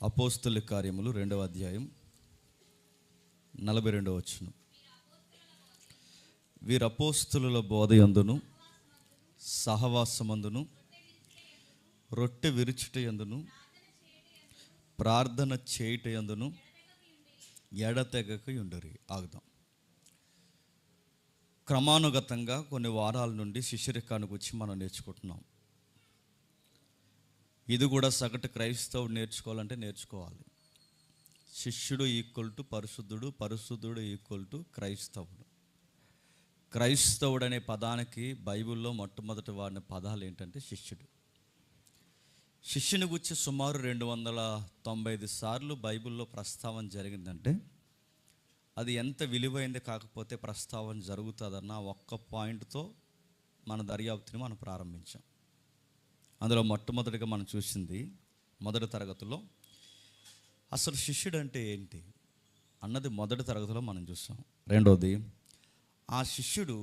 అపోస్తుల కార్యములు 2వ అధ్యాయం 42వ వచనం. వీరు అపోస్తుల బోధయందును సహవాసమందును రొట్టె విరుచుటయందును ప్రార్థన చేయుటయందును ఎడతెగక యుండిరి. ఆగుదాం. క్రమానుగతంగా కొన్ని వారాల నుండి శిష్యరికానికి వచ్చి మనం నేర్చుకుంటున్నాం. ఇది కూడా సగటు క్రైస్తవుడు నేర్చుకోవాలంటే నేర్చుకోవాలి. శిష్యుడు ఈక్వల్ టు పరిశుద్ధుడు, పరిశుద్ధుడు ఈక్వల్ టు క్రైస్తవుడు. క్రైస్తవుడు అనే పదానికి బైబిల్లో మొట్టమొదటి వాడిన పదాలు ఏంటంటే శిష్యుడు. శిష్యుని గురించి సుమారు 295 సార్లు బైబిల్లో ప్రస్తావన జరిగిందంటే అది ఎంత విలువైంది. కాకపోతే ప్రస్తావన జరుగుతుందన్న ఒక్క పాయింట్తో మన దర్యాప్తుని మనం ప్రారంభించాం. అందులో మొట్టమొదటిగా మనం చూసింది మొదటి తరగతిలో అసలు శిష్యుడు అంటే ఏంటి అన్నది మొదటి తరగతిలో మనం చూసాం. రెండోది, ఆ శిష్యుడు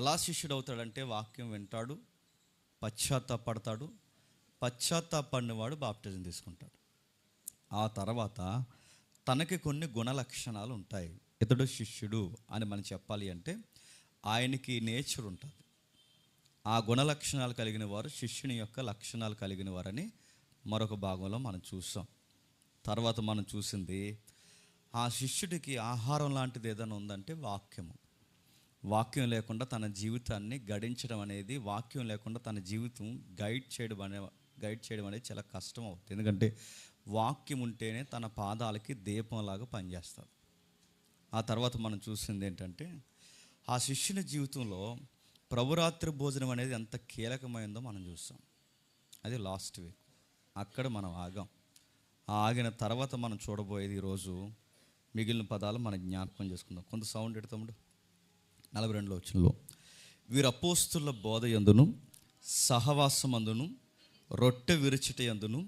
ఎలా శిష్యుడు అవుతాడంటే వాక్యం వింటాడు, పశ్చాత్తాపడతాడు, పశ్చాత్తాపడినవాడు బాప్టిజం తీసుకుంటాడు. ఆ తర్వాత తనకి కొన్ని గుణ లక్షణాలు ఉంటాయి. ఇతడు శిష్యుడు అని మనం చెప్పాలి అంటే ఆయనకి నేచర్ ఉంటుంది. ఆ గుణ లక్షణాలు కలిగిన వారు శిష్యుని యొక్క లక్షణాలు కలిగిన వారని మరొక భాగంలో మనం చూసాం. తర్వాత మనం చూసింది ఆ శిష్యుడికి ఆహారం లాంటిది ఏదైనా ఉందంటే వాక్యము. వాక్యం లేకుండా తన జీవితాన్ని గడించడం అనేది, వాక్యం లేకుండా తన జీవితం గైడ్ చేయడం అనేది చాలా కష్టం అవుతుంది. ఎందుకంటే వాక్యం ఉంటేనే తన పాదాలకి దీపంలాగా పనిచేస్తుంది. ఆ తర్వాత మనం చూసింది ఏంటంటే ఆ శిష్యుని జీవితంలో ప్రభురాత్రి భోజనం అనేది ఎంత కీలకమైందో మనం చూస్తాం. అది లాస్ట్ వీక్. అక్కడ మనం ఆగాం. ఆగిన తర్వాత మనం చూడబోయేది ఈరోజు మిగిలిన పదాలు మనం జ్ఞాపకం చేసుకుందాం. కొంత సౌండ్ ఎడతాముడు. 42వ వచనంలో వీరు అపోస్తుల బోధయందును సహవాసమందును రొట్టె విరుచుటయందును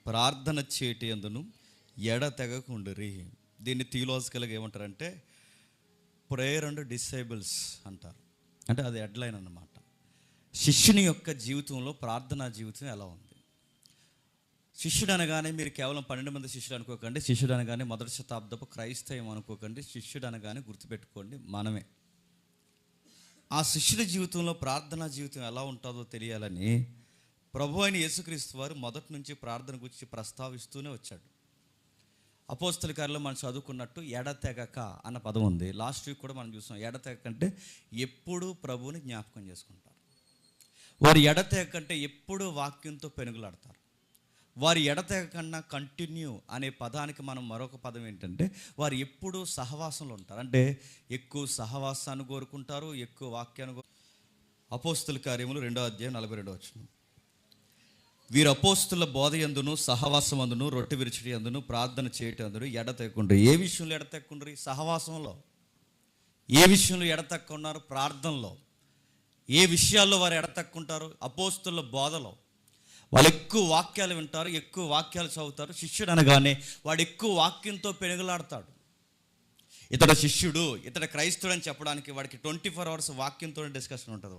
ప్రార్థన చేయుటయందును ఎడతెగకుండిరి. దీన్ని థియలాజికల్గా ఏమంటారంటే ప్రేయర్ అండ్ డిసైబుల్స్ అంటారు. అంటే అది హెడ్లైన్ అన్నమాట. శిష్యుని యొక్క జీవితంలో ప్రార్థనా జీవితం ఎలా ఉంది? శిష్యుడు అనగానే మీరు కేవలం 12 మంది శిష్యుడు అనుకోకండి. శిష్యుడు అనగానే మొదటి శతాబ్దపు క్రైస్తవం అనుకోకండి. శిష్యుడు అనగానే గుర్తుపెట్టుకోండి మనమే. ఆ శిష్యుడి జీవితంలో ప్రార్థనా జీవితం ఎలా ఉంటుందో తెలియాలని ప్రభు అయిన యేసుక్రీస్తు వారు మొదటి నుంచి ప్రార్థన గురించి ప్రస్తావిస్తూనే వచ్చాడు. అపోస్తల కార్యాల్లో మనం చదువుకున్నట్టు ఎడతెగక అన్న పదం ఉంది. లాస్ట్ వీక్ కూడా మనం చూసాం. ఎడతెగక అంటే ఎప్పుడు ప్రభువుని జ్ఞాపకం చేసుకుంటారు. వారు ఎడతెగక అంటే ఎప్పుడు వాక్యంతో పెనుగులాడతారు. వారు ఎడతెగకన్నా కంటిన్యూ అనే పదానికి మనం మరొక పదం ఏంటంటే వారు ఎప్పుడూ సహవాసంలో ఉంటారు. అంటే ఎక్కువ సహవాసాన్ని కోరుకుంటారు, ఎక్కువ వాక్యాన్ని. అపోస్తల కార్యములు 2వ అధ్యాయం 42వ వచనం. వీరు అపోస్తుల బోధయందును సహవాసమందును రొట్టె విరుచుటయందును ప్రార్థన చేయటందును ఎడతెగకుండ్రి. ఏ విషయంలో ఎడతెగకుండ్రి? సహవాసంలో. ఏ విషయంలో ఎడతెక్కున్నారు? ప్రార్థనలో. ఏ విషయాల్లో వారు ఎడతెక్కుంటారు? అపోస్తుల బోధలో. వాళ్ళు ఎక్కువ వాక్యాలు వింటారు, ఎక్కువ వాక్యాలు చదువుతారు. శిష్యుడు అనగానే వాడు ఎక్కువ వాక్యంతో పెనుగులాడతాడు. ఇతడు శిష్యుడు, ఇతడు క్రైస్తవుడు అని చెప్పడానికి వాడికి 24 hours వాక్యంతో డిస్కషన్ ఉంటుంది.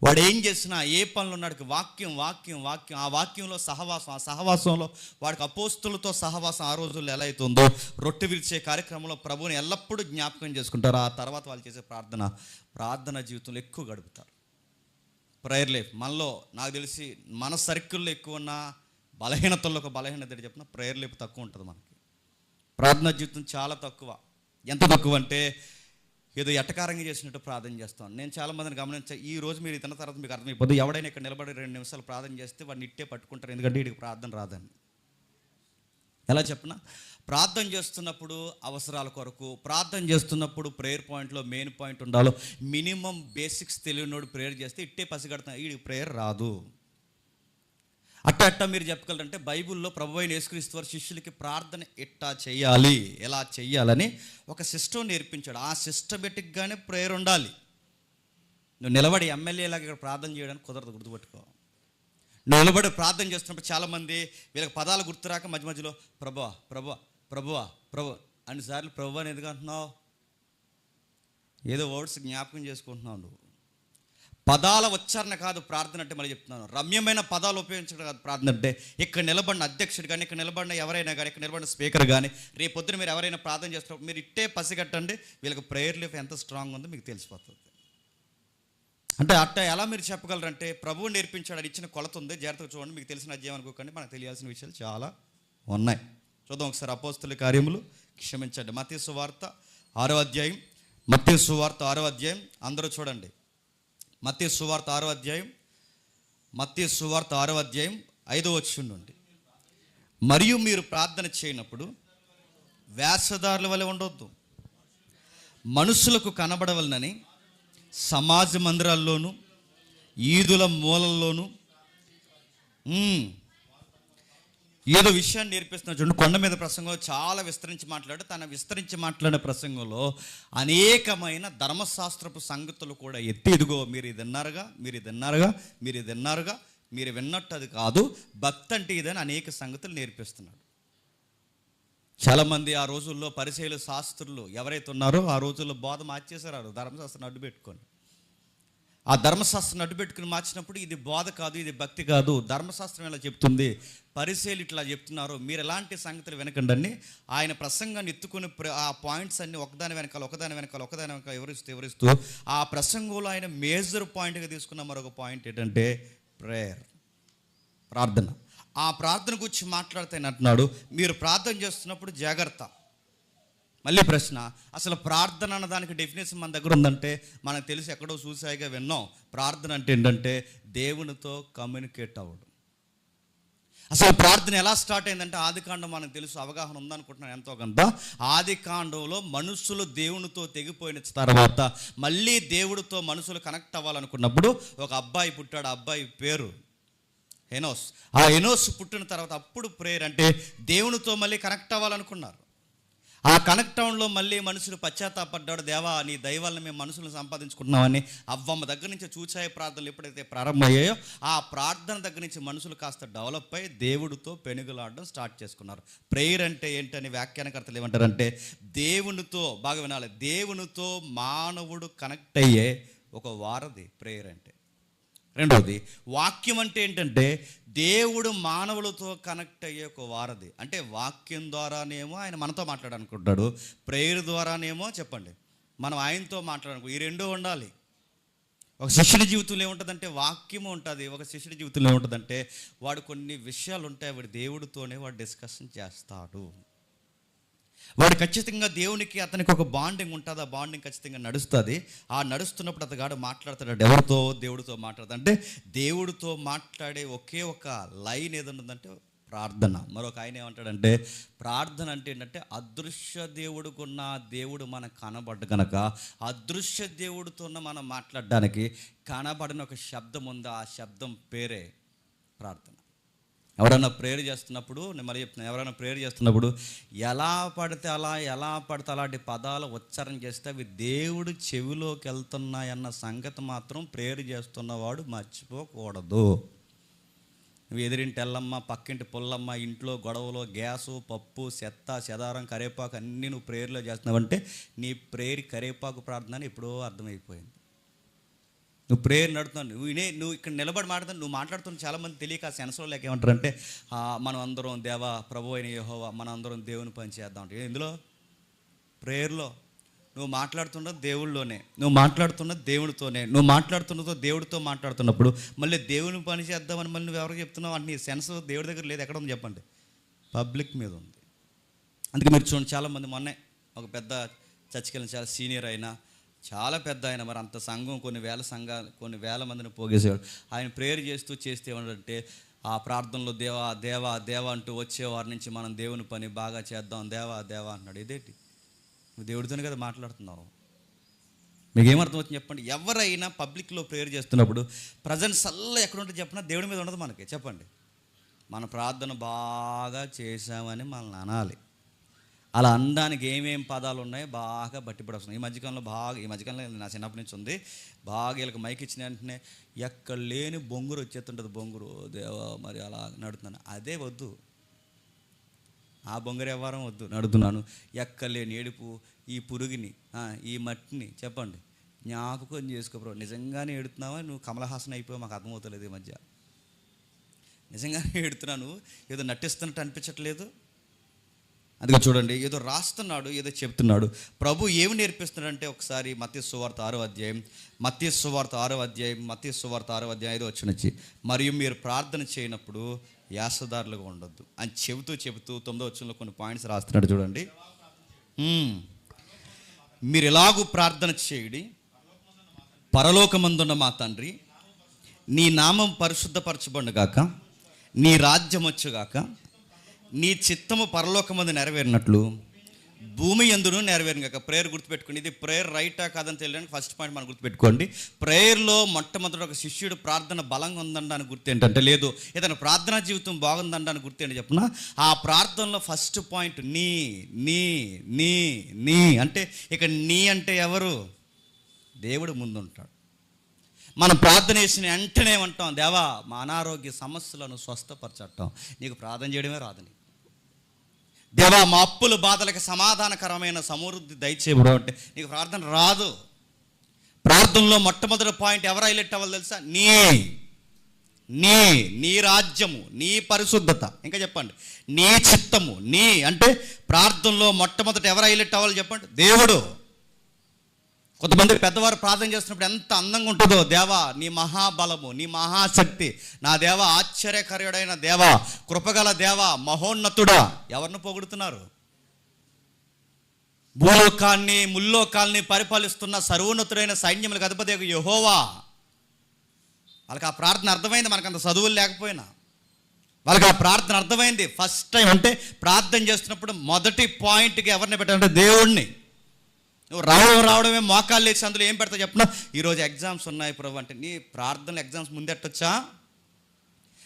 వాడు ఏం చేసినా, ఏ పనులు ఉన్నాడికి వాక్యం వాక్యం వాక్యం. ఆ వాక్యంలో సహవాసం, ఆ సహవాసంలో వాడికి అపోస్తులతో సహవాసం ఆ రోజుల్లో ఎలా అవుతుందో రొట్టె విరిచే కార్యక్రమంలో ప్రభువుని ఎల్లప్పుడూ జ్ఞాపకం చేసుకుంటారు. ఆ తర్వాత వాళ్ళు చేసే ప్రార్థన జీవితంలో ఎక్కువ గడుపుతారు. ప్రేయర్ లైఫ్ మనలో నాకు తెలిసి మన సర్కిల్లో ఎక్కువ ఉన్న బలహీనతల్లో ఒక బలహీనత చెప్పిన ప్రేయర్ లైఫ్ తక్కువ ఉంటుంది. మనకి ప్రార్థన జీవితం చాలా తక్కువ. ఎంత తక్కువ అంటే ఏదో ఎటకారంగా చేసినట్టు ప్రార్థన చేస్తాను. నేను చాలామందిని గమనించాను. ఈ రోజు మీరు తిన్న తర్వాత మీకు అర్థమైపోతుంది. ఎవడైనా ఇక్కడ నిలబడి 2 నిమిషాలు ప్రార్థన చేస్తే వాడిని ఇట్టే పట్టుకుంటారు. ఎందుకంటే వీడికి ప్రార్థన రాదని. ఎలా చెప్పినా ప్రార్థన చేస్తున్నప్పుడు అవసరాల కొరకు, ప్రార్థన చేస్తున్నప్పుడు ప్రేయర్ పాయింట్లో మెయిన్ పాయింట్ ఉండాలో. మినిమం బేసిక్స్ తెలియనోడు ప్రేయర్ చేస్తే ఇట్టే పసిగడతాను, వీడికి ప్రేయర్ రాదు. అట్ట మీరు చెప్పగలరంటే బైబిల్లో ప్రభు అయిన యేసుక్రీస్తు వారు శిష్యులకి ప్రార్థన ఎట్టా చేయాలి, ఎలా చేయాలని ఒక సిస్టమ్ నేర్పించాడు. ఆ సిస్టమేటిక్గానే ప్రేయర్ ఉండాలి. నువ్వు నిలబడి ఎమ్మెల్యేలాగా ఇక్కడ ప్రార్థన చేయడానికి కుదరదు, గుర్తుపెట్టుకో. నువ్వు నిలబడి ప్రార్థన చేస్తున్నప్పుడు చాలామంది వీళ్ళకి పదాలు గుర్తురాక మధ్య మధ్యలో ప్రభువా ప్రభువా ప్రభువా ప్రభు అన్నిసార్లు ప్రభు అని ఎందుకు అంటున్నావు? ఏదో వర్డ్స్ జ్ఞాపకం చేసుకుంటున్నావు. నువ్వు పదాల ఉచ్చారణ కాదు ప్రార్థన అంటే. మళ్ళీ చెప్తున్నాను, రమ్యమైన పదాలు ఉపయోగించడం కాదు ప్రార్థన అంటే. ఇక్కడ నిలబడిన అధ్యక్షుడు కానీ, ఇక్కడ నిలబడిన ఎవరైనా కానీ, ఇక్కడ నిలబడిన స్పీకర్ కానీ, రేపు పొద్దున మీరు ఎవరైనా ప్రార్థన చేస్తున్నప్పుడు మీరు ఇట్టే పసిగట్టండి, వీళ్ళకి ప్రేయర్ లైఫ్ ఎంత స్ట్రాంగ్ ఉందో మీకు తెలిసిపోతుంది. అంటే అట్ట ఎలా మీరు చెప్పగలరంటే, ప్రభువు నేర్పించాడు, అది ఇచ్చిన కొలత ఉంది, జాగ్రత్తగా చూడండి. మీకు తెలిసిన అధ్యాయం అనుకోకండి, మనకు తెలియాల్సిన విషయాలు చాలా ఉన్నాయి. చూద్దాం ఒకసారి అపోస్తుల కార్యములు, క్షమించండి, మత్తయి సువార్త 6వ అధ్యాయం. మత్తయి సువార్త 6వ అధ్యాయం అందరూ చూడండి. మత్తయి సువార్త 6వ అధ్యాయం, మత్తయి సువార్త 6వ అధ్యాయం 5వ వచనం నుండి. మరియు మీరు ప్రార్థన చేయనప్పుడు వేషధారుల వలె ఉండొద్దు, మనుషులకు కనబడవలనని సమాజ మందిరాల్లోనూ ఈదుల మూలల్లోనూ ఏదో విషయాన్ని నేర్పిస్తున్నా చూడండి. కొండ మీద ప్రసంగంలో చాలా విస్తరించి మాట్లాడు. తన విస్తరించి మాట్లాడిన ప్రసంగంలో అనేకమైన ధర్మశాస్త్రపు సంగతులు కూడా ఎత్తి, ఇదిగో మీరు ఇది విన్నారుగా, మీరు ఇది విన్నారుగా, మీరు ఇది విన్నారుగా, మీరు విన్నట్టు అది కాదు, భక్తి అంటే ఇదని అనేక సంగతులు నేర్పిస్తున్నాడు. చాలామంది ఆ రోజుల్లో పరిసయ్యులు, శాస్త్రులు ఎవరైతే ఉన్నారో ఆ రోజుల్లో బోధ మార్చేశారు. ధర్మశాస్త్రం అడ్డు పెట్టుకొని, ఆ ధర్మశాస్త్రం అడ్డు పెట్టుకుని మార్చినప్పుడు ఇది బోధ కాదు, ఇది భక్తి కాదు, ధర్మశాస్త్రం ఇలా చెప్తుంది, పరిసయ్యులు ఇట్లా చెప్తున్నారు, మీరు ఎలాంటి సంగతులు వినకండి అని ఆయన ప్రసంగాన్ని ఎత్తుకుని ఆ పాయింట్స్ అన్ని ఒకదాని వెనకాల వివరిస్తూ ఆ ప్రసంగంలో ఆయన మేజర్ పాయింట్గా తీసుకున్న మరొక పాయింట్ ఏంటంటే ప్రేయర్, ప్రార్థన. ఆ ప్రార్థన గురించి మాట్లాడితే అంటున్నాడు, మీరు ప్రార్థన చేస్తున్నప్పుడు జాగ్రత్త. మళ్ళీ ప్రశ్న, అసలు ప్రార్థన అన్న దానికి డెఫినేషన్ మన దగ్గర ఉందంటే మనకు తెలిసి ఎక్కడో చూసాయిగా విన్నాం. ప్రార్థన అంటే ఏంటంటే దేవునితో కమ్యూనికేట్ అవ్వడం. అసలు ప్రార్థన ఎలా స్టార్ట్ అయిందంటే ఆదికాండం మనకు తెలుసు, అవగాహన ఉందనుకుంటున్నాను ఎంతో కొంత. ఆదికాండంలో మనుషులు దేవునితో తెగిపోయిన తర్వాత మళ్ళీ దేవుడితో మనుషులు కనెక్ట్ అవ్వాలనుకున్నప్పుడు ఒక అబ్బాయి పుట్టాడు. ఆ అబ్బాయి పేరు ఎనోస్. ఆ ఎనోస్ పుట్టిన తర్వాత అప్పుడు ప్రేయర్ అంటే దేవునితో మళ్ళీ కనెక్ట్ అవ్వాలనుకున్నారు. ఆ కనెక్ట్ అవ్వడంలో మళ్ళీ మనుషులు పశ్చాత్తాపడ్డాడు, దేవా నీ దయవల్ల మేము మనుషులను సంపాదించుకుంటున్నామని. అవ్వమ్మ దగ్గర నుంచి చూచాయ ప్రార్థనలు ఎప్పుడైతే ప్రారంభమయ్యాయో ఆ ప్రార్థన దగ్గర నుంచి మనుషులు కాస్త డెవలప్ అయ్యి దేవుడితో పెనుగులాడడం స్టార్ట్ చేసుకున్నారు. ప్రేయర్ అంటే ఏంటని వ్యాఖ్యానకర్తలు ఏమంటారంటే, దేవునితో, బాగా వినాలి, దేవునితో మానవుడు కనెక్ట్ అయ్యే ఒక వారధి ప్రేయర్ అంటే. రెండవది వాక్యం అంటే ఏంటంటే దేవుడు మానవులతో కనెక్ట్ అయ్యే ఒక వారధి. అంటే వాక్యం ద్వారానేమో ఆయన మనతో మాట్లాడాలనుకుంటాడు, ప్రేయర్ ద్వారానేమో చెప్పండి మనం ఆయనతో మాట్లాడాలనుకో. ఈ రెండూ ఉండాలి. ఒక శిష్యుడి జీవితంలో ఏముంటుందంటే వాక్యము ఉంటుంది, ఒక శిష్యుడి జీవితంలో ఏముంటుందంటే వాడు కొన్ని విషయాలు ఉంటాయి, వాడు దేవుడితోనే వాడు డిస్కషన్ చేస్తాడు. వాడు ఖచ్చితంగా దేవునికి అతనికి ఒక బాండింగ్ ఉంటుంది, ఆ బాండింగ్ ఖచ్చితంగా నడుస్తుంది. ఆ నడుస్తున్నప్పుడు అతగాడు మాట్లాడతాడు. ఎవరితో? దేవుడితో మాట్లాడతాడు. అంటే దేవుడితో మాట్లాడే ఒకే ఒక లైన్ ఏదన్నదంటే ప్రార్థన. మరొక ఆయన ఏమంటాడంటే ప్రార్థన అంటే ఏంటంటే అదృశ్య దేవుడుకున్న దేవుడు మనకు కనబడ్డ కనుక అదృశ్య దేవుడితో మనం మాట్లాడడానికి కనబడిన ఒక శబ్దం ఉంది, ఆ శబ్దం పేరే ప్రార్థన. ఎవరైనా ప్రేయర్ చేస్తున్నప్పుడు, నేను మళ్ళీ చెప్తున్నాను, ఎవరైనా ప్రేయర్ చేస్తున్నప్పుడు ఎలా పడితే అలాంటి పదాలు ఉచ్చారణ చేస్తే అవి దేవుడు చెవిలోకి వెళ్తున్నాయన్న సంగతి మాత్రం ప్రేయర్ చేస్తున్నవాడు మర్చిపోకూడదు. నువ్వు ఎదిరింటి ఎల్లమ్మ, పక్కింటి పుల్లమ్మ, ఇంట్లో గొడవలో గ్యాసు, పప్పు, చెత్త, చెదారం, కరేపాకు అన్నీ నువ్వు ప్రేయర్లో చేస్తున్నావంటే నీ ప్రేయర్ కరేపాకు ప్రార్థన అని ఎప్పుడో అర్థమైపోయింది. నువ్వు ప్రేయర్ నడుతున్నావు, నువ్వు ఇక్కడ నిలబడి మాట్లాడుతావు, నువ్వు మాట్లాడుతున్న చాలామంది తెలియక ఆ సెన్స్లో లేక ఏమంటారంటే మనం అందరం దేవా ప్రభు అయిన యెహోవా మనం అందరం దేవుని పని చేద్దాం అంటే. ఇందులో ప్రేయర్లో నువ్వు మాట్లాడుతున్నది దేవుళ్ళలోనే, నువ్వు మాట్లాడుతున్నది దేవుడితోనే, నువ్వు మాట్లాడుతున్నదో దేవుడితో మాట్లాడుతున్నప్పుడు మళ్ళీ దేవుని పని చేద్దామని మళ్ళీ నువ్వు ఎవరికి చెప్తున్నావు అంటే నీ సెన్స్ దేవుడి దగ్గర లేదు. ఎక్కడ ఉంది చెప్పండి? పబ్లిక్ మీద ఉంది. అందుకే మీరు చూడండి, చాలామంది మొన్నే ఒక పెద్ద చర్చికి వెళ్ళిన చాలా సీనియర్ అయినా చాలా పెద్ద ఆయన, మరి అంత సంఘం కొన్ని వేల మందిని పోగేసేవాడు. ఆయన ప్రేయర్ చేస్తే ఏమంటే ఆ ప్రార్థనలో దేవా దేవా దేవా అంటూ వచ్చేవారి నుంచి మనం దేవుని పని బాగా చేద్దాం దేవా దేవా అన్నాడు. ఇదేంటి? నువ్వు దేవుడితోనే కదా మాట్లాడుతున్నావు. మీకు ఏమర్థం అవుతుంది చెప్పండి? ఎవరైనా పబ్లిక్లో ప్రేయర్ చేస్తున్నప్పుడు ప్రజెన్స్ అల్లా ఎక్కడ ఉంటుంది చెప్పినా దేవుడి మీద ఉండదు మనకి. చెప్పండి, మన ప్రార్థన బాగా చేశామని మనల్ని అనాలి. అలా అనడానికి ఏమేం పదాలు ఉన్నాయో బాగా బట్టిపడి వస్తున్నాయి. ఈ మధ్యకాలంలో నా చిన్నప్పటి నుంచి ఉంది, బాగా వీళ్ళకి మైక్ ఇచ్చిన వెంటనే ఎక్కడ లేని బొంగురు వచ్చేస్తుంటుంది. బొంగురు దేవా మరి అలా నడుతున్నాను, అదే వద్దు, ఆ బొంగురు వ్యవహారం వద్దు. నడుతున్నాను ఎక్కలేని ఏడుపు, ఈ పురుగుని, ఈ మట్టిని చెప్పండి జ్ఞాపకం చేసుకో బ్రో. నిజంగానే ఏడుతున్నావా, నువ్వు కమల్ హాసన్ అయిపోయావు, మాకు అర్థమవుతలేదు ఈ మధ్య. నిజంగానే ఏడుతున్నాను, ఏదో నటిస్తున్నట్టు అనిపించట్లేదు. అందుకే చూడండి, ఏదో రాస్తున్నాడు, ఏదో చెప్తున్నాడు. ప్రభు ఏమి నేర్పిస్తున్నాడంటే ఒకసారి మత్తయి సువార్త 6వ అధ్యాయం, మత్తయి సువార్త 6వ అధ్యాయం, మత్తయి సువార్త 6వ అధ్యాయం 5వ వచనం, మరియు మీరు ప్రార్థన చేయనప్పుడు యాసదారులుగా ఉండొద్దు అని చెబుతూ 9వ వచనంలో కొన్ని పాయింట్స్ రాస్తున్నాడు చూడండి. మీరు ఎలాగూ ప్రార్థన చేయుడి, పరలోకమందున్న మా తండ్రి, నీ నామం పరిశుద్ధపరచబడును గాక, నీ రాజ్యం వచ్చుగాక, నీ చిత్తము పరలోకమందు నెరవేరినట్లు భూమి యందును నెరవేరును గాక. ప్రేయర్ గుర్తుపెట్టుకోండి. ఇది ప్రేయర్ రైటా కాదని తెలియడానికి ఫస్ట్ పాయింట్ మనం గుర్తుపెట్టుకోండి. ప్రేయర్లో మొట్టమొదటి ఒక శిష్యుడు ప్రార్థన బలంగా ఉందనడానికి గుర్తు ఏంటంటే, లేదు ఏదైనా ప్రార్థనా జీవితం బాగుందనడానికి గుర్తు ఏంటి చెప్పిన, ఆ ప్రార్థనలో ఫస్ట్ పాయింట్ నీ నీ నీ నీ అంటే, ఇక నీ అంటే ఎవరు? దేవుడు ముందుంటాడు. మనం ప్రార్థన చేసిన వెంటనే ఏమంటాం, దేవా మా అనారోగ్య సమస్యలను స్వస్థపరచటం. నీకు ప్రార్థన చేయడమే రాదని. దేవా మా అప్పుల బాధలకు సమాధానకరమైన సమృద్ధి దయచేయడం అంటే నీకు ప్రార్థన రాదు. ప్రార్థనలో మొట్టమొదటి పాయింట్ ఎవరు హైలైట్ అవ్వాలి తెలుసా? నీ నీ నీ రాజ్యము, నీ పరిశుద్ధత, ఇంకా చెప్పండి నీ చిత్తము. నీ అంటే ప్రార్థనలో మొట్టమొదటి ఎవరు హైలైట్ అవ్వాలి చెప్పండి? దేవుడు. కొంతమంది పెద్దవారు ప్రార్థన చేస్తున్నప్పుడు ఎంత అందంగా ఉంటుందో, దేవా నీ మహాబలము, నీ మహాశక్తి, నా దేవ ఆశ్చర్యకరుడైన దేవ, కృపగల దేవ, మహోన్నతుడా. ఎవరిని పొగుడుతున్నారు? భూలోకాన్ని ముల్లోకాల్ని పరిపాలిస్తున్న సర్వోన్నతుడైన సైన్యములకు అధిపతి యెహోవా. వాళ్ళకి ఆ ప్రార్థన అర్థమైంది. మనకంత చదువులు లేకపోయినా వాళ్ళకి ఆ ప్రార్థన అర్థమైంది. ఫస్ట్ టైం అంటే ప్రార్థన చేస్తున్నప్పుడు మొదటి పాయింట్కి ఎవరిని పెట్టాలంటే దేవుణ్ణి. నువ్వు రావడమే మోకాలు లేచి అందులో ఏం పెడతావు చెప్పినా, ఈరోజు ఎగ్జామ్స్ ఉన్నాయి ప్రభు అంటే, నీ ప్రార్థనలో ఎగ్జామ్స్ ముందెట్టొచ్చా?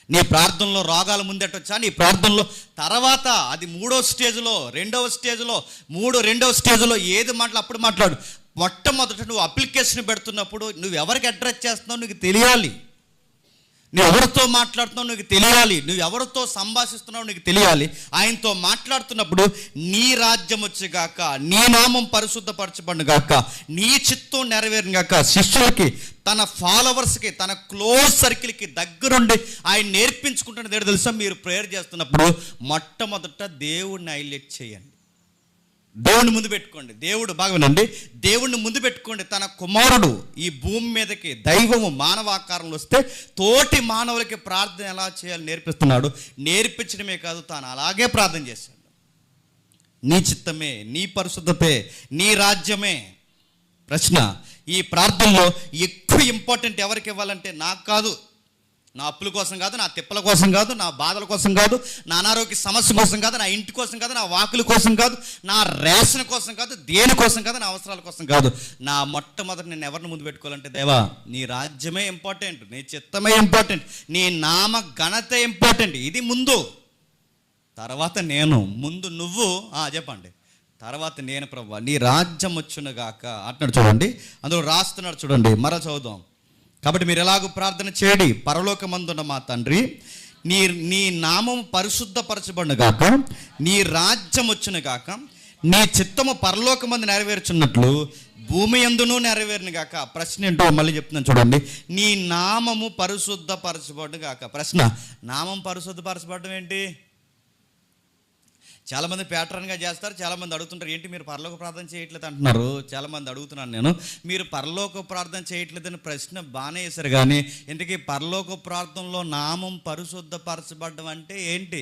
నీ ప్రార్థనలో రోగాలు ముందెట్టొచ్చా? నీ ప్రార్థనలో తర్వాత అది 3వ స్టేజ్లో, 2వ స్టేజ్లో, 2వ స్టేజ్లో ఏది మాటలు అప్పుడు మాట్లాడు. మొట్టమొదట నువ్వు అప్లికేషన్ పెడుతున్నప్పుడు నువ్వు ఎవరికి అడ్రస్ చేస్తున్నావు నీకు తెలియాలి. నువ్వు ఎవరితో మాట్లాడుతున్నావు నీకు తెలియాలి. నువ్వు ఎవరితో సంభాషిస్తున్నావు నీకు తెలియాలి. ఆయనతో మాట్లాడుతున్నప్పుడు నీ రాజ్యం వచ్చేగాక, నీ నామం పరిశుద్ధపరచబడును గాక, నీ చిత్తం నెరవేరును గాక. శిష్యులకి, తన ఫాలోవర్స్కి, తన క్లోజ్ సర్కిల్కి దగ్గరుండి ఆయన నేర్పించుకుంటున్నది ఏంటో తెలుసా? మీరు ప్రేయర్ చేస్తున్నప్పుడు మొట్టమొదట దేవుడిని హైలైట్ చేయండి. దేవుడిని ముందు పెట్టుకోండి. దేవుడు బాగా వినండి, దేవుడిని ముందు పెట్టుకోండి. తన కుమారుడు ఈ భూమి మీదకి దైవము మానవాకారంలో వస్తే తోటి మానవులకి ప్రార్థన ఎలా చేయాలి నేర్పిస్తున్నాడు. నేర్పించడమే కాదు, తాను అలాగే ప్రార్థన చేశాడు. నీ చిత్తమే, నీ పరిశుద్ధతే, నీ రాజ్యమే. ప్రశ్న, ఈ ప్రార్థనలో ఎక్కువ ఇంపార్టెంట్ ఎవరికి ఇవ్వాలంటే నాకు కాదు, నా అప్పుల కోసం కాదు, నా తిప్పల కోసం కాదు, నా బాధల కోసం కాదు, నా అనారోగ్య సమస్య కోసం కాదు, నా ఇంటి కోసం కాదు, నా వాకుల కోసం కాదు, నా రేషన్ కోసం కాదు, దేని కోసం కాదు, నా అవసరాల కోసం కాదు. నా మొట్టమొదటి నేను ఎవరిని ముందు పెట్టుకోవాలంటే, దేవా నీ రాజ్యమే ఇంపార్టెంట్, నీ చిత్తమే ఇంపార్టెంట్, నీ నామ ఘనత ఇంపార్టెంట్. ఇది ముందు, తర్వాత నేను. ముందు నువ్వు చెప్పండి, తర్వాత నేను ప్రభువా నీ రాజ్యం వచ్చునుగాక అంటున్నాడు. చూడండి అందులో రాస్తున్నాడు చూడండి, మరో చదువుదాం. కాబట్టి మీరు ఎలాగూ ప్రార్థన చేయండి, పరలోకమందున్న మా తండ్రి, నీ నామం పరిశుద్ధపరచబడును గాక, నీ రాజ్యం వచ్చును గాక, నీ చిత్తము పరలోకమందు నెరవేర్చున్నట్లు భూమి యందును నెరవేరును గాక. ప్రశ్న ఏంటో మళ్ళీ చెప్తున్నాను చూడండి, నీ నామము పరిశుద్ధపరచబడును గాక. ప్రశ్న, నామం పరిశుద్ధపరచబడడం ఏంటి? చాలామంది ప్యాటర్న్గా చేస్తారు. చాలామంది అడుగుతుంటారు, ఏంటి మీరు పరలోక ప్రార్థన చేయట్లేదు అంటున్నారు. చాలామంది అడుగుతున్నాను నేను, మీరు పరలోక ప్రార్థన చేయట్లేదని ప్రశ్న బాగానే వేశారు, కానీ ఇంతకీ పరలోక ప్రార్థనలో నామం పరిశుద్ధపరచబడడం అంటే ఏంటి?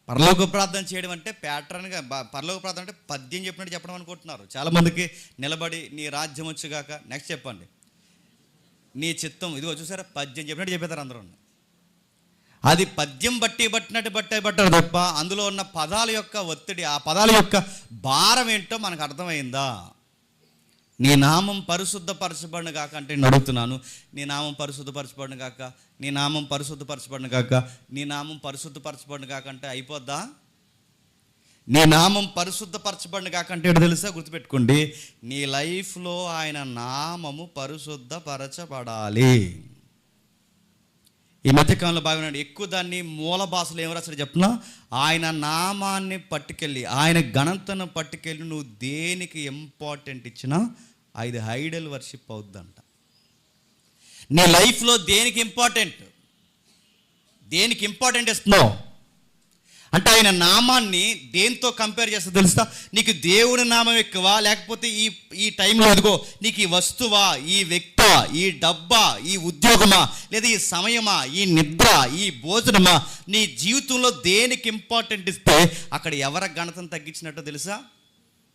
పరలోక ప్రార్థన చేయడం అంటే ప్యాటర్న్గా, పరలోక ప్రార్థన అంటే పద్యం చెప్పినట్టు చెప్పడం అనుకుంటున్నారు చాలామందికి. నిలబడి నీ రాజ్యం వచ్చుగాక, నెక్స్ట్ చెప్పండి నీ చిత్తం, ఇదిగో చూసారా పద్యం చెప్పినట్టు చెప్పేస్తారు అందరూ. అది పద్యం బట్టారు తప్ప అందులో ఉన్న పదాల యొక్క ఒత్తిడి, ఆ పదాల యొక్క భారం ఏంటో మనకు అర్థమైందా? నీ నామం పరిశుద్ధపరచబడును గాక అంటే నేను అడుగుతున్నాను, నీ నామం పరిశుద్ధపరచబడును గాక, నీ నామం పరిశుద్ధపరచబడును గాక, నీ నామం పరిశుద్ధపరచబడును గాక అంటే అయిపోద్దా? నీ నామం పరిశుద్ధపరచబడును గాక అంటే ఏంటో తెలుసా? గుర్తుపెట్టుకోండి, నీ లైఫ్లో ఆయన నామము పరిశుద్ధపరచబడాలి. ఈ మధ్యకాలంలో బాగున్నాడు ఎక్కువ దాన్ని మూల భాషలో ఏమో రాశాడు చెప్పిన, ఆయన నామాన్ని పట్టుకెళ్ళి, ఆయన ఘనతను పట్టుకెళ్ళి నువ్వు దేనికి ఇంపార్టెంట్ ఇచ్చినా అది ఐడల్ వర్షిప్ అవుద్దంట. నీ లైఫ్లో దేనికి ఇంపార్టెంట్ ఇస్తున్నావు అంటే ఆయన నామాన్ని దేంతో కంపేర్ చేస్తా తెలుసా? నీకు దేవుని నామం ఎక్కువ, లేకపోతే ఈ టైంలో అదిగో నీకు ఈ వస్తువా, ఈ వ్యక్తా, ఈ డబ్బా, ఈ ఉద్యోగమా, లేదా ఈ సమయమా, ఈ నిద్ర, ఈ భోజనమా, నీ జీవితంలో దేనికి ఇంపార్టెంట్ ఇస్తే అక్కడ ఎవరి ఘనతను తగ్గించినట్టు తెలుసా?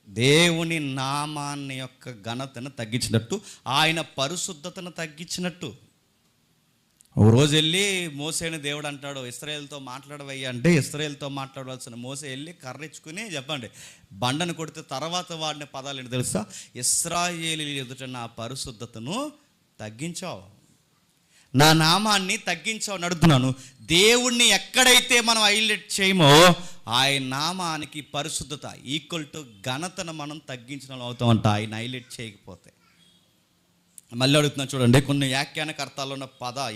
దేవుని నామాన్ని యొక్క ఘనతను తగ్గించినట్టు, ఆయన పరిశుద్ధతను తగ్గించినట్టు. ఓ రోజు వెళ్ళి మోసేని దేవుడు అంటాడు, ఇశ్రాయేలుతో మాట్లాడవయ్యా అంటే, ఇశ్రాయేలుతో మాట్లాడవలసిన మోసే వెళ్ళి కర్రిచ్చుకుని చెప్పండి బండను కొడితే తర్వాత వాడిన పదాలు ఏంటి తెలుసా? ఇశ్రాయేలీయుల ఎదుట నా పరిశుద్ధతను తగ్గించావు, నా నామాన్ని తగ్గించావు నడుతున్నాను. దేవుణ్ణి ఎక్కడైతే మనం హైలైట్ చేయమో ఆయన నామానికి పరిశుద్ధత ఈక్వల్ టు ఘనతను మనం తగ్గించడం అవుతామంట, ఆయన హైలైట్ చేయకపోతే. మళ్ళీ అడుగుతున్నాను చూడండి, కొన్ని వ్యాఖ్యానకర్తలు ఉన్న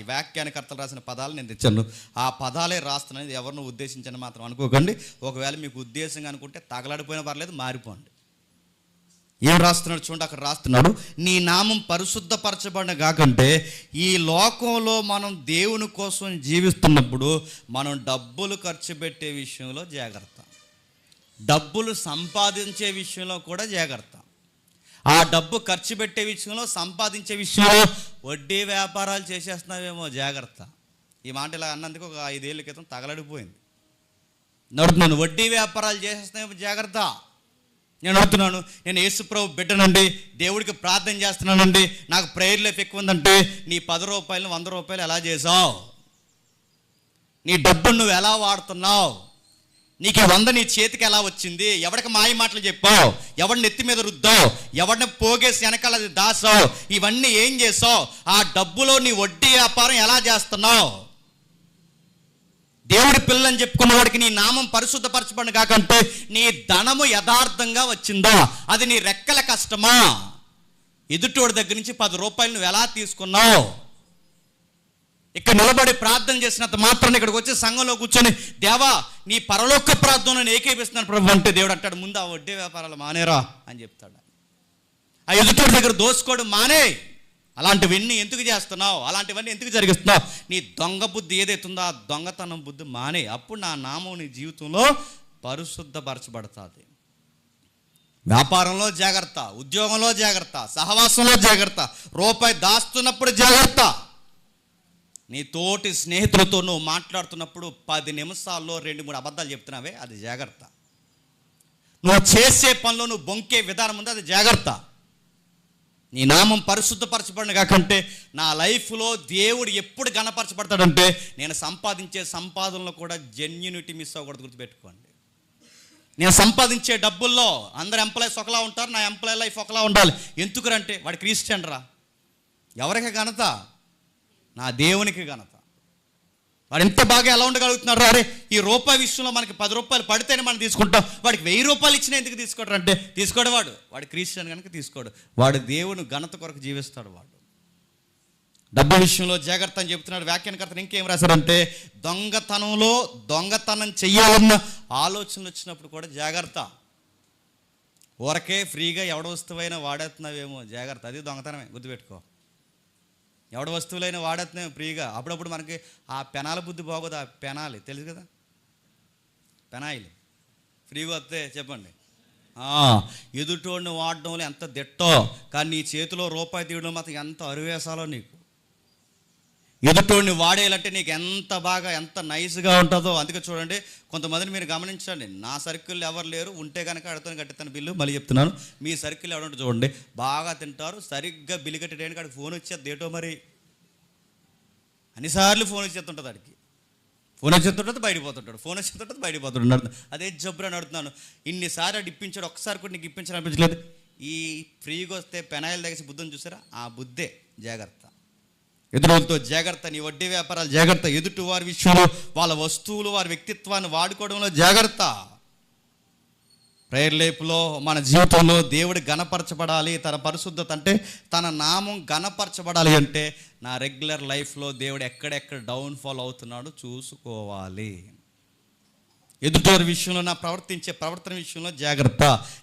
ఈ వ్యాఖ్యానకర్తలు రాసిన పదాలు నేను తెచ్చాను, ఆ పదాలే రాస్తున్నాను. ఇది ఎవరిని ఉద్దేశించని మాత్రం అనుకోకండి. ఒకవేళ మీకు ఉద్దేశంగా అనుకుంటే తగలడిపోయినా పర్లేదు, మారిపోండి. ఏం రాస్తున్నాడు చూడండి, అక్కడ రాస్తున్నాడు, నీ నామం పరిశుద్ధపరచబడిన కాకంటే ఈ లోకంలో మనం దేవుని కోసం జీవిస్తున్నప్పుడు మనం డబ్బులు ఖర్చు పెట్టే విషయంలో జాగ్రత్త, డబ్బులు సంపాదించే విషయంలో కూడా జాగ్రత్త. ఆ డబ్బు ఖర్చు పెట్టే విషయంలో, సంపాదించే విషయంలో వడ్డీ వ్యాపారాలు చేసేస్తున్నావేమో జాగ్రత్త. ఈ మాట ఇలా అన్నందుకు ఒక 5 ఏళ్ళ క్రితం తగలడిపోయింది. నడుతున్నాను, వడ్డీ వ్యాపారాలు చేసేస్తున్నావేమో జాగ్రత్త. నేను అడుగుతున్నాను, నేను యేసుప్రభు బిడ్డనండి, దేవుడికి ప్రార్థన చేస్తున్నానండి, నాకు ప్రేయర్ లైఫ్ ఎక్కువ ఉందంటే నీ 10 రూపాయలు 100 రూపాయలు ఎలా చేసావు? నీ డబ్బును నువ్వు ఎలా వాడుతున్నావు? నీకు 100 నీ చేతికి ఎలా వచ్చింది? ఎవరికి మాయ మాటలు చెప్పావు? ఎవరిని ఎత్తి మీద రుద్దావు? ఎవరిని పోగేసి వెనకాల దాసావు? ఇవన్నీ ఏం చేసావు? ఆ డబ్బులో నీ వడ్డీ వ్యాపారం ఎలా చేస్తున్నావు? దేవుడి పిల్లని చెప్పుకున్న వాడికి నీ నామం పరిశుద్ధపరచబడిన కాకంటే నీ ధనము యథార్థంగా వచ్చిందా? అది నీ రెక్కల కష్టమా? ఎదుటోడి దగ్గర నుంచి 10 రూపాయలు నువ్వు ఎలా తీసుకున్నావు? ఇక్కడ నిలబడి ప్రార్థన చేసినంత మాత్రాన్ని ఇక్కడికి వచ్చి సంఘంలో కూర్చొని దేవా నీ పరలోక ప్రార్థనను ఏకీపిస్తున్నాను ప్రభు అంటే దేవుడు అంటాడు, ముందు ఆ వడ్డీ వ్యాపారాలు మానేరా అని చెప్తాడు. ఆ ఎదుటోడి దగ్గర దోసుకోవడం మానే. అలాంటివన్నీ ఎందుకు చేస్తున్నావు? అలాంటివన్నీ ఎందుకు జరిగిస్తున్నావు? నీ దొంగ బుద్ధి ఏదైతుందో ఆ దొంగతనం బుద్ధి మానే. అప్పుడు నా నామం నీ జీవితంలో పరిశుద్ధపరచబడుతుంది. వ్యాపారంలో జాగ్రత్త, ఉద్యోగంలో జాగ్రత్త, సహవాసంలో జాగ్రత్త, రూపాయి దాస్తున్నప్పుడు జాగ్రత్త. నీ తోటి స్నేహితులతో నువ్వు మాట్లాడుతున్నప్పుడు 10 నిమిషాల్లో 2-3 అబద్ధాలు చెప్తున్నావే, అది జాగ్రత్త. నువ్వు చేసే పనిలో నువ్వు బొంకే విధానం ఉంది, అది జాగ్రత్త. నీ నామం పరిశుద్ధపరచబడిన కాకంటే నా లైఫ్లో దేవుడు ఎప్పుడు గణపరచబడతాడంటే నేను సంపాదించే సంపాదనలో కూడా జెన్యూనిటీ మిస్ అవ్వకూడదు, గుర్తుపెట్టుకోండి. నేను సంపాదించే డబ్బుల్లో అందరు ఎంప్లాయీస్ ఒకలా ఉంటారు, నా ఎంప్లాయీ లైఫ్ ఒకలా ఉండాలి. ఎందుకురంటే వాడు క్రిస్టియన్ రా. ఎవరికి ఘనత? నా దేవునికి ఘనత. వాడు ఎంత బాగా ఎలా ఉండగలుగుతున్నారు? అరే ఈ రూపాయి విషయంలో మనకి 10 రూపాయలు పడితేనే మనం తీసుకుంటాం, వాడికి 1000 రూపాయలు ఇచ్చినా ఎందుకు తీసుకోవడం అంటే తీసుకోడు. వాడు క్రిస్టియన్ కనుక తీసుకోడు. వాడు దేవుని ఘనత కొరకు జీవిస్తాడు. వాడు డబ్బు విషయంలో జాగ్రత్త అని చెప్తున్నాడు. వ్యాఖ్యానకర్తలు ఇంకేం రాశారంటే దొంగతనం చెయ్యాలన్న ఆలోచనలు వచ్చినప్పుడు కూడా జాగ్రత్త. ఊరకే ఫ్రీగా ఎవడ వస్తువైనా వాడేస్తున్నావేమో జాగ్రత్త, అది దొంగతనమే, గుర్తుపెట్టుకో. ఎవడ వస్తువులైనా వాడేస్తున్నాం ఫ్రీగా. అప్పుడప్పుడు మనకి ఆ పెనాల బుద్ధి బాగోదు. ఆ పెనాలి తెలుసు కదా, పెనాయిల్ ఫ్రీగా వస్తే చెప్పండి. ఎదుటోడిని వాడడంలో ఎంత దిట్టో, కానీ నీ చేతిలో రూపాయి తీయడం మాత్రం ఎంత అరువేసాలో నీకు. ఎదుటోడిని వాడేయాలంటే నీకు ఎంత బాగా ఎంత నైస్గా ఉంటుందో. అందుకే చూడండి, కొంతమందిని మీరు గమనించండి, నా సర్కిల్లో ఎవరు లేరు, ఉంటే కనుక అడుగుతాను కట్టిస్తాను బిల్లు. మళ్ళీ చెప్తున్నాను, మీ సర్కిల్ ఎవరంటే చూడండి, బాగా తింటారు, సరిగ్గా బిల్లు కట్టేయడానికి అడికి ఫోన్ వచ్చేది ఏటో మరి అన్నిసార్లు ఫోన్ వచ్చేస్తుంటుంది. అడికి ఫోన్ వచ్చేస్తుంటుంది బయటపోతుంటాడు, ఫోన్ వచ్చేస్తుంటుంది బయటపోతుంటాడు. అదే జబ్బురా అడుగుతున్నాను, ఇన్నిసార్లు అటు ఇప్పించాడు, ఒక్కసారి కూడా నీకు ఇప్పించాలనిపించలేదు. ఈ ఫ్రీగా వస్తే పెనాయిల్ దగ్గర బుద్ధిని చూసారా, ఆ బుద్ధే జాగ్రత్త. ఎదురుతో జాగ్రత్త, నీ వడ్డీ వ్యాపారాలు జాగ్రత్త, ఎదుటి వారి విషయంలో వాళ్ళ వస్తువులు వారి వ్యక్తిత్వాన్ని వాడుకోవడంలో జాగ్రత్త. ప్రేయర్ లైఫ్లో మన జీవితంలో దేవుడు గణపరచబడాలి, తన పరిశుద్ధత అంటే తన నామం గణపరచబడాలి అంటే నా రెగ్యులర్ లైఫ్లో దేవుడు ఎక్కడెక్కడ డౌన్ఫాల్ అవుతున్నాడో చూసుకోవాలి. ఎదుటివారి విషయంలో, నా ప్రవర్తన విషయంలో జాగ్రత్త,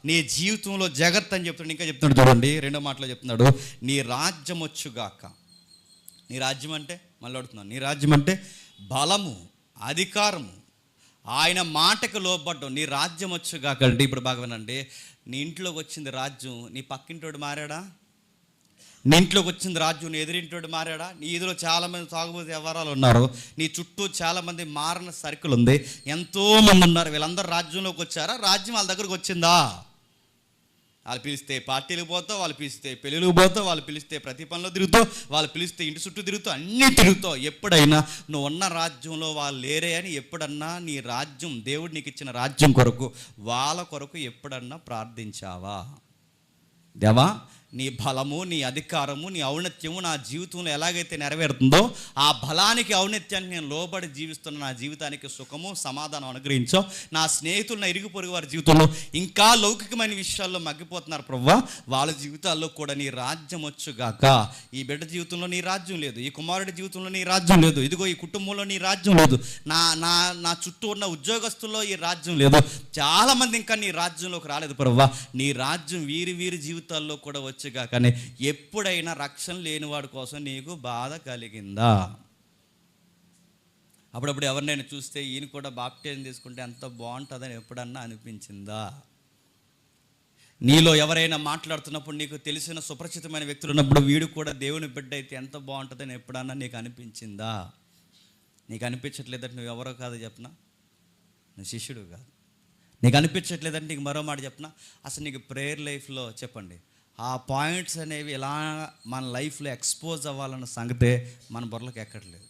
నీ జీవితంలో జాగ్రత్త అని చెప్తున్నాడు. ఇంకా చెప్తున్నాడు చూడండి, రెండో మాటలో చెప్తున్నాడు, నీ రాజ్యం వచ్చుగాక. నీ రాజ్యం అంటే, మళ్ళీ అడుగుతున్నాను, నీ రాజ్యం అంటే బలము, అధికారము, ఆయన మాటకు లోబడ్డం. నీ రాజ్యం వచ్చుగాక అంటే ఇప్పుడు బాగా వినండి, నీ ఇంట్లోకి వచ్చింది రాజ్యం, నీ పక్కింటోడు మారాడా? నీ ఇంట్లోకి వచ్చింది రాజ్యం, నీ ఎదురింటోడు మారాడా? నీ ఎదురు చాలామంది తాగుబోతు వ్యవహారాలు ఉన్నారు, నీ చుట్టూ చాలామంది మారిన సర్కిల్ ఉంది, ఎంతోమంది ఉన్నారు. వీళ్ళందరూ రాజ్యంలోకి వచ్చారా? రాజ్యం వాళ్ళ దగ్గరకు వచ్చిందా? వాళ్ళు పిలిస్తే పార్టీలకు పోతావు, వాళ్ళు పిలిస్తే పెళ్ళిళ్ళకి పోతావు, వాళ్ళు పిలిస్తే ప్రతి పనిలో తిరుగుతావు, వాళ్ళు పిలిస్తే ఇంటి చుట్టూ తిరుగుతావు, అన్నీ తిరుగుతావు. ఎప్పుడైనా నువ్వు ఉన్న రాజ్యంలో వాళ్ళు లేరే అని ఎప్పుడన్నా నీ రాజ్యం, దేవుడు నీకు ఇచ్చిన రాజ్యం కొరకు, వాళ్ళ కొరకు ఎప్పుడన్నా ప్రార్థించావా? దేవా, నీ బలము, నీ అధికారము, నీ ఔన్నత్యము నా జీవితంలో ఎలాగైతే నెరవేరుతుందో, ఆ బలానికి ఔన్నత్యానికి నేను లోబడి జీవిస్తున్న నా జీవితానికి సుఖము, సమాధానం అనుగ్రహించావు. నా స్నేహితులు, నా ఇరుగు పొరుగు వారి జీవితంలో ఇంకా లౌకికమైన విషయాల్లో మగ్గిపోతున్నారు ప్రభువా, వాళ్ళ జీవితాల్లో కూడా నీ రాజ్యం వచ్చుగాక. ఈ బిడ్డ జీవితంలో నీ రాజ్యం లేదు, ఈ కుమారుడి జీవితంలో నీ రాజ్యం లేదు, ఇదిగో ఈ కుటుంబంలో నీ రాజ్యం లేదు, నా నా నా చుట్టూ ఉన్న ఉద్యోగస్తుల్లో ఈ రాజ్యం లేదు, చాలామంది ఇంకా నీ రాజ్యంలోకి రాలేదు ప్రభువా. నీ రాజ్యం వీరి జీవితాల్లో కూడా వచ్చుగా. కానీ ఎప్పుడైనా రక్షణ లేనివాడి కోసం నీకు బాధ కలిగిందా? అప్పుడప్పుడు ఎవరినైనా చూస్తే ఈయన కూడా బాప్టిజం తీసుకుంటే ఎంత బాగుంటుందని ఎప్పుడన్నా అనిపించిందా? నీలో ఎవరైనా మాట్లాడుతున్నప్పుడు నీకు తెలిసిన సుపరిచితమైన వ్యక్తులు ఉన్నప్పుడు వీడు కూడా దేవుని బిడ్డ అయితే ఎంత బాగుంటుందని ఎప్పుడన్నా నీకు అనిపించిందా? నీకు అనిపించట్లేదంటే నువ్వు ఎవరో కాదు చెప్పనా, నువ్వు శిష్యుడు కాదు. నీకు అనిపించట్లేదంటే నీకు మరో మాట చెప్పనా, అసలు నీకు ప్రేయర్ లైఫ్లో చెప్పండి, ఆ పాయింట్స్ అనేవి ఎలా మన లైఫ్లో ఎక్స్పోజ్ అవ్వాలన్న సంగతే మన బుర్రలకు ఎక్కట్లేదు.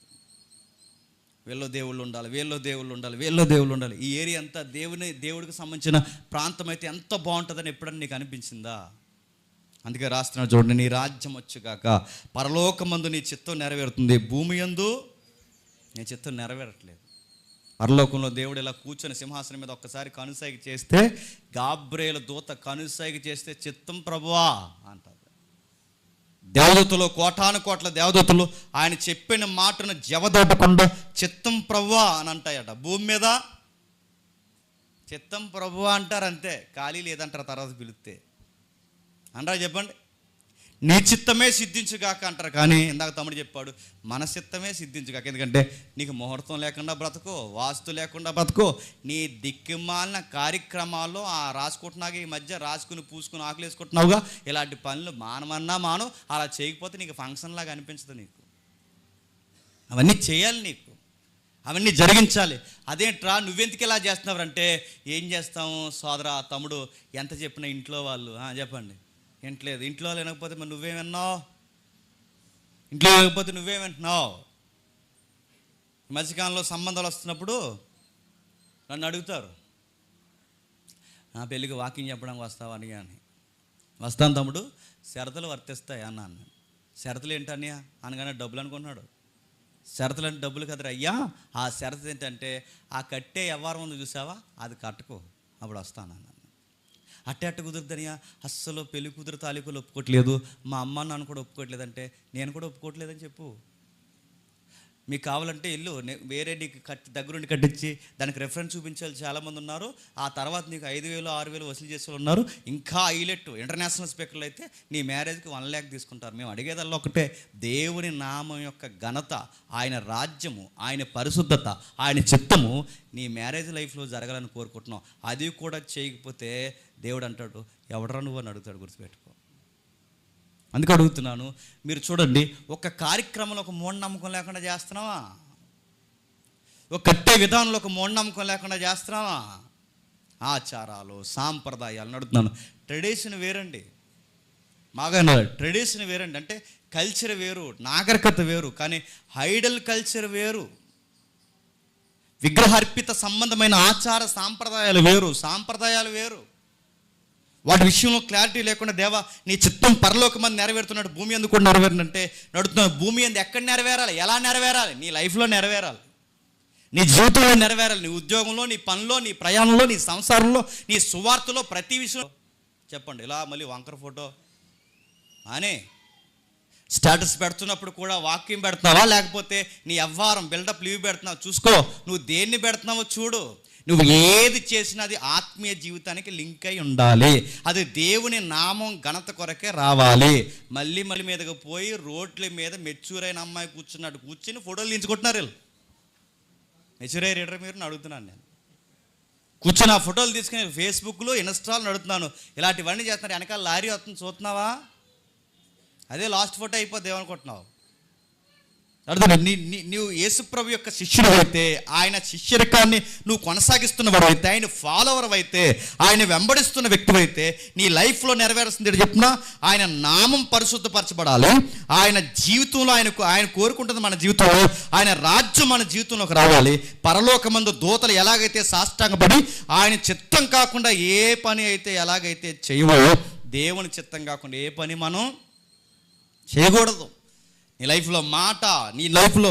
వీళ్ళో దేవుళ్ళు ఉండాలి, వీళ్ళో దేవుళ్ళు ఉండాలి, వీళ్ళో దేవుళ్ళు ఉండాలి, ఈ ఏరియా అంతా దేవుడికి సంబంధించిన ప్రాంతం అయితే ఎంత బాగుంటుందని ఎప్పుడన్నా నీకు అనిపించిందా? అందుకే రాస్తున్నాడు చూడండి, నీ రాజ్యం వచ్చుగాక, పరలోకమందు నీ చిత్తం నెరవేరుతుంది, భూమి యందు నీ చిత్తం నెరవేరట్లేదు. పరలోకంలో దేవుడు ఇలా కూర్చొని సింహాసనం మీద ఒక్కసారి కనుసైగ చేస్తే, గాబ్రియేలు దూత కనుసైగ చేస్తే చిత్తం ప్రభువా అంటారు. దేవదూతలు, కోటాను కోట్ల దేవదూతలు ఆయన చెప్పిన మాటను జవదాటకుండా చిత్తం ప్రభువా అని అంటాయట. భూమి మీద చిత్తం ప్రభువా అంటారు అంతే, ఖాళీ లేదంటారు తర్వాత పిలిస్తే. అంటారా చెప్పండి, నీ చిత్తమే సిద్ధించుగాక అంటారు. కానీ ఇందాక తమ్ముడు చెప్పాడు, మన చిత్తమే సిద్ధించుగాక. ఎందుకంటే నీకు ముహూర్తం లేకుండా బ్రతుకో, వాస్తు లేకుండా బ్రతుకో, నీ దిక్కుమాలిన కార్యక్రమాల్లో రాసుకుంటున్నాక ఈ మధ్య రాసుకుని పూసుకుని ఆకులు వేసుకుంటున్నావుగా, ఇలాంటి పనులు మానమన్నా మాను. అలా చేయకపోతే నీకు ఫంక్షన్ లాగా అనిపించదు. నీకు అవన్నీ చేయాలి, నీకు అవన్నీ జరిగించాలి. అదేంట్రా నువ్వెందుకు ఇలా చేస్తున్నావు అంటే, ఏం చేస్తాము సోదరా తమ్ముడు, ఎంత చెప్పినా ఇంట్లో వాళ్ళు చెప్పండి వింటలేదు. ఇంట్లో వినకపోతే మరి నువ్వేమన్నావు? ఇంట్లో వినకపోతే నువ్వేమంటున్నావు? ఈ మధ్యకాలంలో సంబంధాలు వస్తున్నప్పుడు నన్ను అడుగుతారు, నా పెళ్ళికి వాకింగ్ చెప్పడానికి వస్తావా అని. వస్తాను తమ్ముడు, షరతులు వర్తిస్తాయి అన్నాను. షరతులు ఏంటన్నయ్య అనగానే డబ్బులు అనుకుంటున్నాడు. షరతులు అంటే డబ్బులు కదరా అయ్యా, ఆ షరతు ఏంటంటే ఆ కట్టే వ్యవహారం ఉంది చూసావా, అది కట్టుకో, అప్పుడు వస్తాను అన్నాను. అట్ట కుదురుతానియా, అస్సలు పెళ్లి కూతురు తాలూకులు ఒప్పుకోవట్లేదు, మా అమ్మ నాన్న కూడా ఒప్పుకోవట్లేదంటే నేను కూడా ఒప్పుకోవట్లేదని చెప్పు. మీకు కావాలంటే ఇల్లు వేరే నీకు దగ్గరుండి కట్టించి దానికి రెఫరెన్స్ చూపించాలి చాలామంది ఉన్నారు. ఆ తర్వాత నీకు 5,000 6,000 వసూలు చేసే ఉన్నారు. ఇంకా హైలైట్ ఇంటర్నేషనల్ స్పీకర్లు అయితే నీ మ్యారేజ్కి 1 lakh తీసుకుంటారు. మేము అడిగేదల్లా ఒకటే, దేవుని నామం యొక్క ఘనత, ఆయన రాజ్యము, ఆయన పరిశుద్ధత, ఆయన చిత్తము నీ మ్యారేజ్ లైఫ్లో జరగాలని కోరుకుంటున్నాం. అది కూడా చేయకపోతే దేవుడు అంటాడు, ఎవడరా నువ్వు అని అడుగుతాడు. గుర్తుపెట్టుకో. అందుకే అడుగుతున్నాను, మీరు చూడండి, ఒక కార్యక్రమంలో ఒక మూఢనమ్మకం లేకుండా చేస్తున్నావా? ఒక కట్టే విధానంలో ఒక మూఢనమ్మకం లేకుండా చేస్తున్నావా? ఆచారాలు, సాంప్రదాయాలు అడుగుతున్నాను. ట్రెడిషన్ వేరండి, బాగా ట్రెడిషన్ వేరండి. అంటే కల్చర్ వేరు, నాగరికత వేరు, కానీ ఐడల్ కల్చర్ వేరు, విగ్రహార్పిత సంబంధమైన ఆచార సాంప్రదాయాలు వేరు. వాటి విషయంలో క్లారిటీ లేకుండా, దేవా నీ చిత్తం పరలోకమందు నెరవేరుతున్నాడు, భూమి ఎందుకు కూడా నెరవేరునంటే నడుతున్నాడు. భూమి ఎందు ఎక్కడ నెరవేరాలి, ఎలా నెరవేరాలి? నీ లైఫ్లో నెరవేరాలి, నీ జీవితంలో నెరవేరాలి, నీ ఉద్యోగంలో, నీ పనిలో, నీ ప్రయాణంలో, నీ సంసారంలో, నీ సువార్తలో, ప్రతి విషయంలో. చెప్పండి, ఇలా మళ్ళీ వంకర ఫోటో అని స్టేటస్ పెడుతున్నప్పుడు కూడా వాక్యం పెడుతున్నావా, లేకపోతే నీ వ్యవహారం బిల్డప్ లీవ్ పెడుతున్నావు? చూసుకో, నువ్వు దేన్ని పెడుతున్నావో చూడు. నువ్వు ఏది చేసినా అది ఆత్మీయ జీవితానికి లింక్ అయి ఉండాలి. అది దేవుని నామం ఘనత కొరకే రావాలి. మళ్ళీ మీదకి పోయి రోడ్ల మీద మెచ్యూరైన అమ్మాయి కూర్చున్నట్టు కూర్చుని ఫోటోలు తీయించుకుంటున్నారు వీళ్ళు. మెచ్యూర్ అయ్యి రీడర్ మీరు అడుగుతున్నాను నేను. కూర్చొని ఆ ఫోటోలు తీసుకుని ఫేస్బుక్లో ఇన్స్టాల్లో నడుతున్నాను. ఇలాంటివన్నీ చేస్తున్నారు. వెనకాల లారీ వస్తుంది చూస్తున్నావా, అదే లాస్ట్ ఫోటో అయిపోద్ది ఏమనుకుంటున్నావు? అర్థం. నీవు యేసుప్రభు యొక్క శిష్యుడు అయితే, ఆయన శిష్యరికాన్ని నువ్వు కొనసాగిస్తున్నవాడు అయితే, ఆయన ఫాలోవర్ అయితే, ఆయన వెంబడిస్తున్న వ్యక్తి అయితే, నీ లైఫ్లో నెరవేరుస్తుంది చెప్తున్నా, ఆయన నామం పరిశుద్ధపరచబడాలి. ఆయన జీవితంలో ఆయన కోరుకుంటుంది మన జీవితంలో, ఆయన రాజ్యం మన జీవితంలోకి రావాలి. పరలోకమందు దూతలు ఎలాగైతే సాష్టాంగపడి ఆయన చిత్తం కాకుండా ఏ పని అయితే ఎలాగైతే చేయవో, దేవుని చిత్తం కాకుండా ఏ పని మనం చేయకూడదు. నీ లైఫ్లో మాట, నీ లైఫ్లో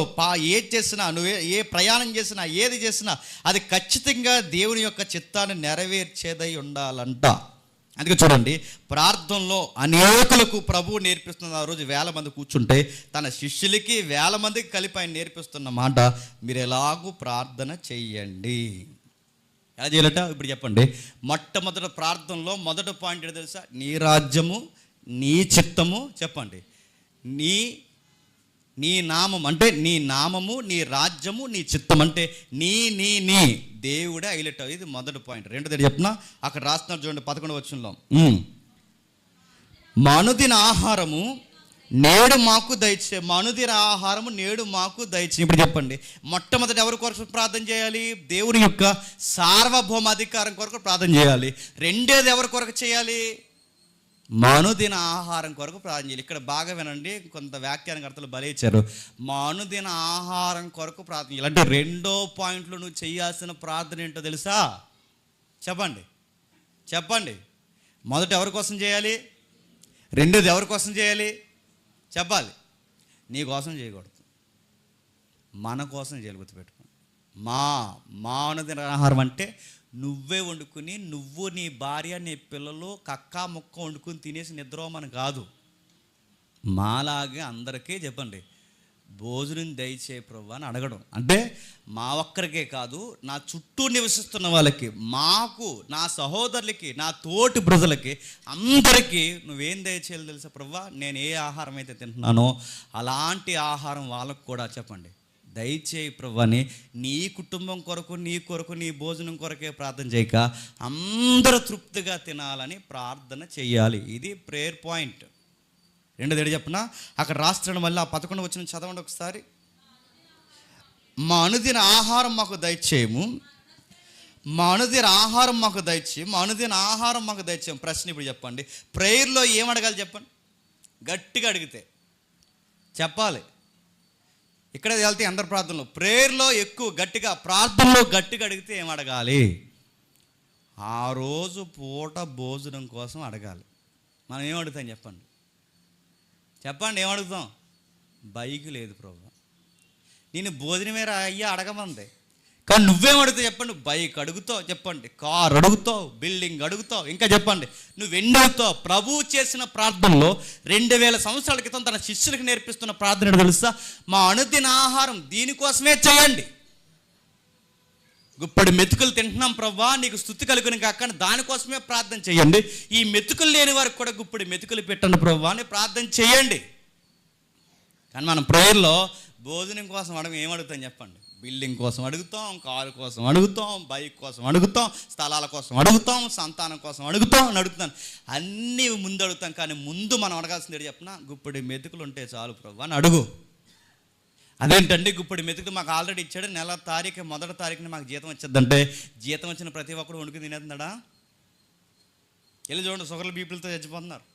ఏది చేసినా, నువ్వు ఏ ప్రయాణం చేసినా, ఏది చేసినా అది ఖచ్చితంగా దేవుని యొక్క చిత్తాన్ని నెరవేర్చేదై ఉండాలంట. అందుకే చూడండి, ప్రార్థనలో అనేకులకు ప్రభువు నేర్పిస్తున్న ఆ రోజు 1000 మంది కూర్చుంటే తన శిష్యులకి 1000 మందికి కలిపి ఆయన నేర్పిస్తున్న మాట, మీరు ఎలాగూ ప్రార్థన చెయ్యండి. ఎలా చేయాలట ఇప్పుడు చెప్పండి. మొట్టమొదటి ప్రార్థనలో మొదటి పాయింట్ ఏంటో తెలుసా? నీ రాజ్యము, నీ చిత్తము, చెప్పండి, నీ నామం అంటే నీ నామము, నీ రాజ్యము, నీ చిత్తం అంటే నీ దేవుడే హైలైట్. ఇది మొదటి పాయింట్. రెండోది చెప్తున్నా, అక్కడ రాస్తున్నారు చూడండి 11వ వచనంలో, మనుదిన ఆహారము నేడు మాకు దయచే. మనుదిన ఆహారము నేడు మాకు దయచే. ఇప్పుడు చెప్పండి, మొట్టమొదటి ఎవరి కొరకు ప్రార్థన చేయాలి? దేవుని యొక్క సార్వభౌమాధికారం కొరకు ప్రార్థన చేయాలి. రెండోది ఎవరి కొరకు చేయాలి? మనుదిన ఆహారం కొరకు ప్రార్థన చేయాలి. ఇక్కడ బాగా వినండి, కొంత వ్యాఖ్యానకర్తలు బలి ఇచ్చారు. మనుదిన ఆహారం కొరకు ప్రార్థన చేయాలి అంటే రెండో పాయింట్లో నువ్వు చేయాల్సిన ప్రార్థన ఏంటో తెలుసా? చెప్పండి. మొదట ఎవరి కోసం చేయాలి? రెండోది ఎవరి కోసం చేయాలి? చెప్పాలి. నీ కోసం చేయకూడదు, మన కోసం చేయాలి. గుర్తుపెట్టుకో. అనుదిన ఆహారం అంటే నువ్వే వండుకుని, నువ్వు, నీ భార్య, నీ పిల్లలు కక్కా ముక్క వండుకుని తినేసి నిద్రమని కాదు. మాలాగే అందరికీ చెప్పండి, భోజనం దయచే ప్రభు అని అడగడం. అంటే మా ఒక్కరికే కాదు, నా చుట్టూ నివసిస్తున్న వాళ్ళకి, మాకు, నా సహోదరులకి, నా తోటి బ్రదర్లకి, అందరికీ నువ్వేం దయచేయాలి తెలుసా ప్రభు? నేను ఏ ఆహారం అయితే తింటున్నానో అలాంటి ఆహారం వాళ్ళకు కూడా చెప్పండి దయచేయి ప్రభు అని. నీ కుటుంబం కొరకు, నీ భోజనం కొరకే ప్రార్థన చేయక అందరూ తృప్తిగా తినాలని ప్రార్థన చేయాలి. ఇది ప్రేయర్ పాయింట్. రెండోది చెప్పనా, అక్కడ రాష్ట్రం వల్ల 11 వచనం చదవండి ఒకసారి. మా అనుదిన ఆహారం మాకు దయచేయము, మా అనుదిన ఆహారం మాకు దయచేయం. ప్రశ్న ఇప్పుడు చెప్పండి, ప్రేయర్లో ఏం అడగాలి చెప్పండి? గట్టిగా అడిగితే చెప్పాలి. ఇక్కడ వెళ్తే అందరు ప్రార్థనలో, ప్రేయర్లో ఎక్కువ గట్టిగా, ప్రార్థనలో గట్టిగా అడిగితే ఏం అడగాలి? ఆ రోజు పూట భోజనం కోసం అడగాలి. మనం ఏం అడుగుతాం చెప్పండి? ఏం అడుగుతాం? బైక్ లేదు ప్రభు, నేను భోజనమే అయ్యా అడగమంది. కానీ నువ్వేం అడుగుతావు చెప్పండి? బైక్ అడుగుతావు, చెప్పండి, కార్ అడుగుతావు, బిల్డింగ్ అడుగుతావు, ఇంకా చెప్పండి నువ్వెన్ని అడుగుతావు. ప్రభువు చేసిన ప్రార్థనలో 2000 సంవత్సరాల క్రితం తన శిష్యులకు నేర్పిస్తున్న ప్రార్థన తెలుసా? మా అనుదిన ఆహారం దీనికోసమే చేయండి. గుప్పడి మెతుకులు తింటున్నాం ప్రభా, నీకు స్తుతి కలుగును కాక, దానికోసమే ప్రార్థన చేయండి. ఈ మెతుకులు లేని వారికి కూడా గుప్పడి మెతుకులు పెట్టండి ప్రభా అని ప్రార్థన చేయండి. కానీ మనం ప్రేయర్లో భోజనం కోసం ఏం అడుగుతాం చెప్పండి? బిల్డింగ్ కోసం అడుగుతాం, కారు కోసం అడుగుతాం, బైక్ కోసం అడుగుతాం, స్థలాల కోసం అడుగుతాం, సంతానం కోసం అడుగుతాం అని అడుగుతాను. అన్నీ ముందు అడుగుతాం. కానీ ముందు మనం అడగాల్సింది చెప్పిన, గుప్పడి మెతుకులు ఉంటే చాలు ప్రభు అని అడుగు. అదేంటండి గుప్పడి మెతుకులు మాకు ఆల్రెడీ ఇచ్చాడు, మొదటి తారీఖుని మాకు జీతం వచ్చేద్దంటే, జీతం వచ్చిన ప్రతి ఒక్కరు వండుకుని తినేస్తున్నాడా? వెళ్ళి చూడండి, షుగర్ల బీపీలతో చచ్చిపోతున్నారు.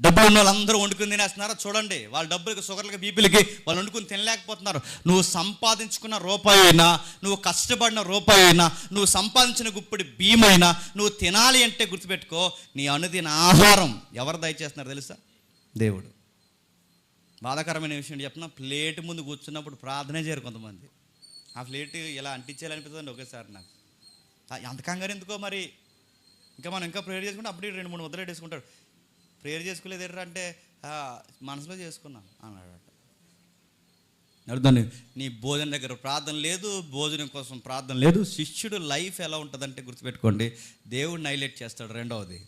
డబ్బులు ఉన్న వాళ్ళందరూ వండుకుని తినేస్తున్నారా? చూడండి, వాళ్ళ డబ్బులకి, షుగర్లకి, బీపీలకి వాళ్ళు వండుకుని తినలేకపోతున్నారు. నువ్వు సంపాదించుకున్న రూపాయి అయినా, నువ్వు కష్టపడిన రూపాయి అయినా, నువ్వు సంపాదించిన గుప్పడి బియ్యమైనా నువ్వు తినాలి అంటే గుర్తుపెట్టుకో, నీ అనుదిన ఆహారం ఎవరు దయచేస్తున్నారు తెలుసా? దేవుడు. బాధాకరమైన విషయం చెప్పిన, ప్లేట్ ముందు కూర్చున్నప్పుడు ప్రార్థనే చేయరు కొంతమంది. ఆ ప్లేట్ ఇలా అంటించేయాలనిపిస్తుంది ఒకేసారి నాకు. అంత కంగారు ఎందుకో మరి. ఇంకా ప్రేయర్ చేసుకుంటే అప్పుడే 2-3 ముద్దలు వేసుకుంటాడు. ప్రేయర్ చేసుకోలేదు ఎర్ర అంటే మనసులో చేసుకున్నాను అన్నాడట. అర్థం, నీ భోజనం దగ్గర ప్రార్థన లేదు, భోజనం కోసం ప్రార్థన లేదు. శిష్యుడు లైఫ్ ఎలా ఉంటుందంటే గుర్తుపెట్టుకోండి, దేవుడిని హైలైట్ చేస్తాడు. రెండవది,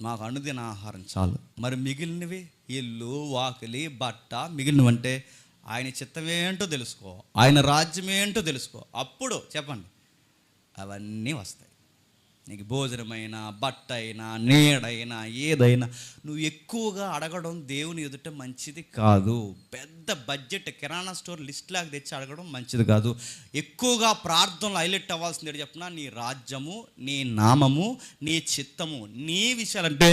మాకు అనుదిన ఆహారం చాలు. మరి మిగిలినవి ఇల్లు, వాకిలి, బట్ట, మిగిలినవంటే ఆయన చిత్తమేంటో తెలుసుకో, ఆయన రాజ్యం ఏంటో తెలుసుకో. అప్పుడు చెప్పండి అవన్నీ వస్తాయి. నీకు భోజనమైనా, బట్ట అయినా, నీడైనా, ఏదైనా నువ్వు ఎక్కువగా అడగడం దేవుని ఎదుట మంచిది కాదు. పెద్ద బడ్జెట్ కిరాణా స్టోర్ లిస్ట్ లాగా తెచ్చి అడగడం మంచిది కాదు. ఎక్కువగా ప్రార్థనలు హైలైట్ అవ్వాల్సింది ఏంటి చెప్పినా, నీ రాజ్యము, నీ నామము, నీ చిత్తము, నీ విషయాలు. అంటే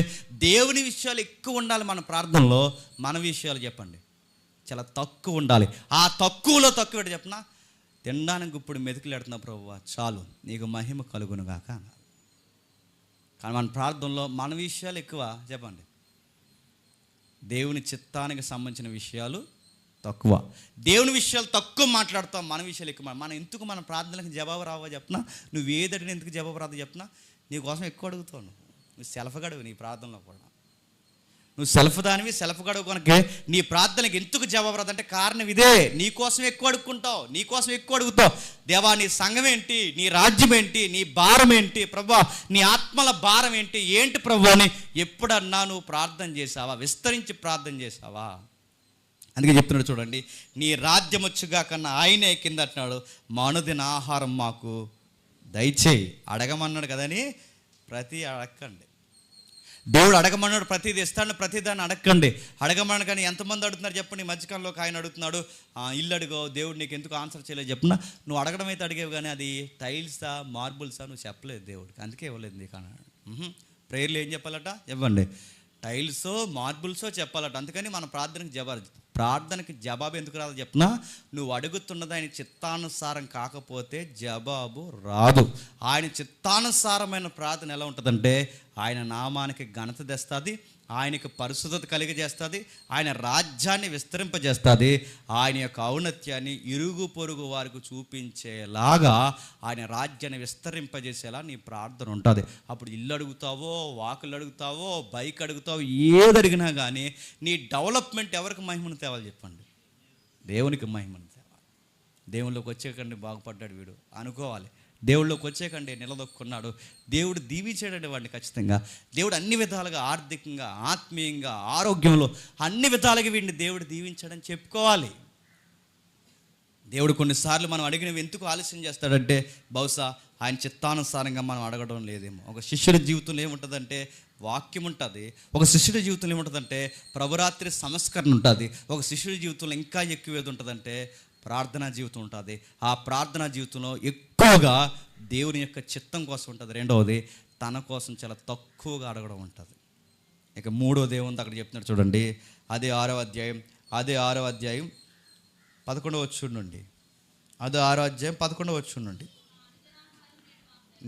దేవుని విషయాలు ఎక్కువ ఉండాలి మన ప్రార్థనలో. మన విషయాలు చెప్పండి చాలా తక్కువ ఉండాలి. ఆ తక్కువలో తక్కువ ఏంటి చెప్పినా, తినడానికి ఇప్పుడు మెతుకులు ఎడుతున్నా ప్రభువా చాలు, నీకు మహిమ కలుగునుగాక అన్నారు. కానీ మన ప్రార్థనలో మన విషయాలు ఎక్కువ. చెప్పండి, దేవుని చిత్తానికి సంబంధించిన విషయాలు తక్కువ. దేవుని విషయాలు తక్కువ మాట్లాడతాం, మన విషయాలు ఎక్కువ. మనం ఎందుకు మన ప్రార్థనలకు జవాబు రావో చెప్పినా, నువ్వు ఏదడిని ఎందుకు జవాబు రాదో చెప్పినా, నీకోసం ఎక్కువ అడుగుతావు. నువ్వు సెల్ఫ్ గడువు నీ ప్రార్థనలో కూడా. నువ్వు సెల్ఫ్ దానివి, సెల్ఫ్ గడువు కనుక నీ ప్రార్థనకి ఎందుకు జవాబు రాదంటే కారణం ఇదే. నీకోసం ఎక్కువ అడుక్కుంటావు, నీకోసం ఎక్కువ అడుగుతావు. దేవా నీ సంఘం ఏంటి, నీ రాజ్యం ఏంటి, నీ భారం ఏంటి ప్రభువా, నీ ఆత్మల భారం ఏంటి, ఏంటి ప్రభు అని ఎప్పుడన్నా నువ్వు ప్రార్థన చేసావా? విస్తరించి ప్రార్థన చేసావా? అందుకే చెప్తున్నాడు చూడండి, నీ రాజ్యం వచ్చుగా కన్నా ఆయనే కింద అంటున్నాడు, మా అనుదిన ఆహారం మాకు దయచేయి. అడగమన్నాడు కదని ప్రతి అడగండి. దేవుడు అడగమన్నాడు ప్రతిది ఇస్తాడు, ప్రతిదాన్ని అడగండి. అడగమన్నాడు కానీ ఎంతమంది అడుగుతున్నారు చెప్పండి. ఈ మధ్యకాలంలో ఆయన అడుగుతున్నాడు, ఇల్లు అడుగో, దేవుడు నీకు ఎందుకు ఆన్సర్ చేయలేదు చెప్పినా. నువ్వు అడగడం అయితే అడిగేవు కానీ అది టైల్సా మార్బుల్సా నువ్వు చెప్పలేదు దేవుడికి, అందుకే ఇవ్వలేదు నీకు అన్నాడు. ప్రేయర్లు ఏం చెప్పాలట చెప్పండి, టైల్సో మార్బుల్సో చెప్పాలట. అందుకని మన ప్రార్థనకి జవాబు ఎందుకు రాదు చెప్పినా, నువ్వు అడుగుతున్నది ఆయన చిత్తానుసారం కాకపోతే జవాబు రాదు. ఆయన చిత్తానుసారమైన ప్రార్థన ఎలా ఉంటుందంటే, ఆయన నామానికి ఘనత తెస్తుంది, ఆయనకు పరిశుద్ధత కలిగజేస్తుంది, ఆయన రాజ్యాన్ని విస్తరింపజేస్తుంది, ఆయన యొక్క ఔన్నత్యాన్ని ఇరుగు పొరుగు వారికి చూపించేలాగా ఆయన రాజ్యాన్ని విస్తరింపజేసేలా నీ ప్రార్థన ఉంటుంది. అప్పుడు ఇల్లు అడుగుతావో, వాకులు అడుగుతావో, బైక్ అడుగుతావో, ఏది అడిగినా కానీ నీ డెవలప్మెంట్ ఎవరికి మహిమను తేవాలి చెప్పండి? దేవునికి మహిమను తేవాలి. దేవుళ్ళకి వచ్చేకండి బాగుపడ్డాడు వీడు అనుకోవాలి, దేవుళ్ళకి వచ్చేకండి నిలదొక్కున్నాడు, దేవుడు దీవించాడండి వాడిని ఖచ్చితంగా. దేవుడు అన్ని విధాలుగా ఆర్థికంగా, ఆత్మీయంగా, ఆరోగ్యంలో అన్ని విధాలుగా వీడిని దేవుడు దీవించాడని చెప్పుకోవాలి. దేవుడు కొన్నిసార్లు మనం అడిగినవి ఎందుకు ఆలస్యం చేస్తాడంటే, బహుశా ఆయన చిత్తానుసారంగా మనం అడగడం లేదేమో. ఒక శిష్యుడి జీవితంలో ఏముంటుందంటే వాక్యం ఉంటుంది, ఒక శిష్యుడి జీవితంలో ఏముంటుందంటే ప్రభురాత్రి సంస్కరణ ఉంటుంది, ఒక శిష్యుడి జీవితంలో ఇంకా ఎక్కువ ఏది ఉంటుందంటే ప్రార్థనా జీవితం ఉంటుంది. ఆ ప్రార్థనా జీవితంలో ఎక్కువగా దేవుని యొక్క చిత్తం కోసం ఉంటుంది. రెండవది తన కోసం చాలా తక్కువగా అడగడం ఉంటుంది. ఇక మూడోది ఏముంది అక్కడ చెప్తున్నాడు చూడండి, అదే 6వ అధ్యాయం 11వ వచనం నుండి, అదే 6వ అధ్యాయం 11వ వచనం నుండి,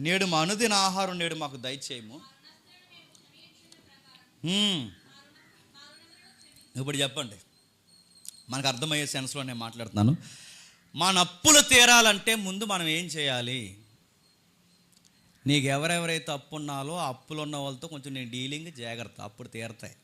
నేడు మా అనుదిన ఆహారం నేడు మాకు దయచేయము. ఇప్పుడు చెప్పండి, మనకు అర్థమయ్యే సెన్స్లో నేను మాట్లాడుతున్నాను. మన అప్పులు తీరాలంటే ముందు మనం ఏం చేయాలి? నీకు ఎవరెవరైతే అప్పు ఉన్నాలో ఆ అప్పులు ఉన్న వాళ్ళతో కొంచెం నేను డీలింగ్ జాగ్రత్త, అప్పుడు తీరతాయి.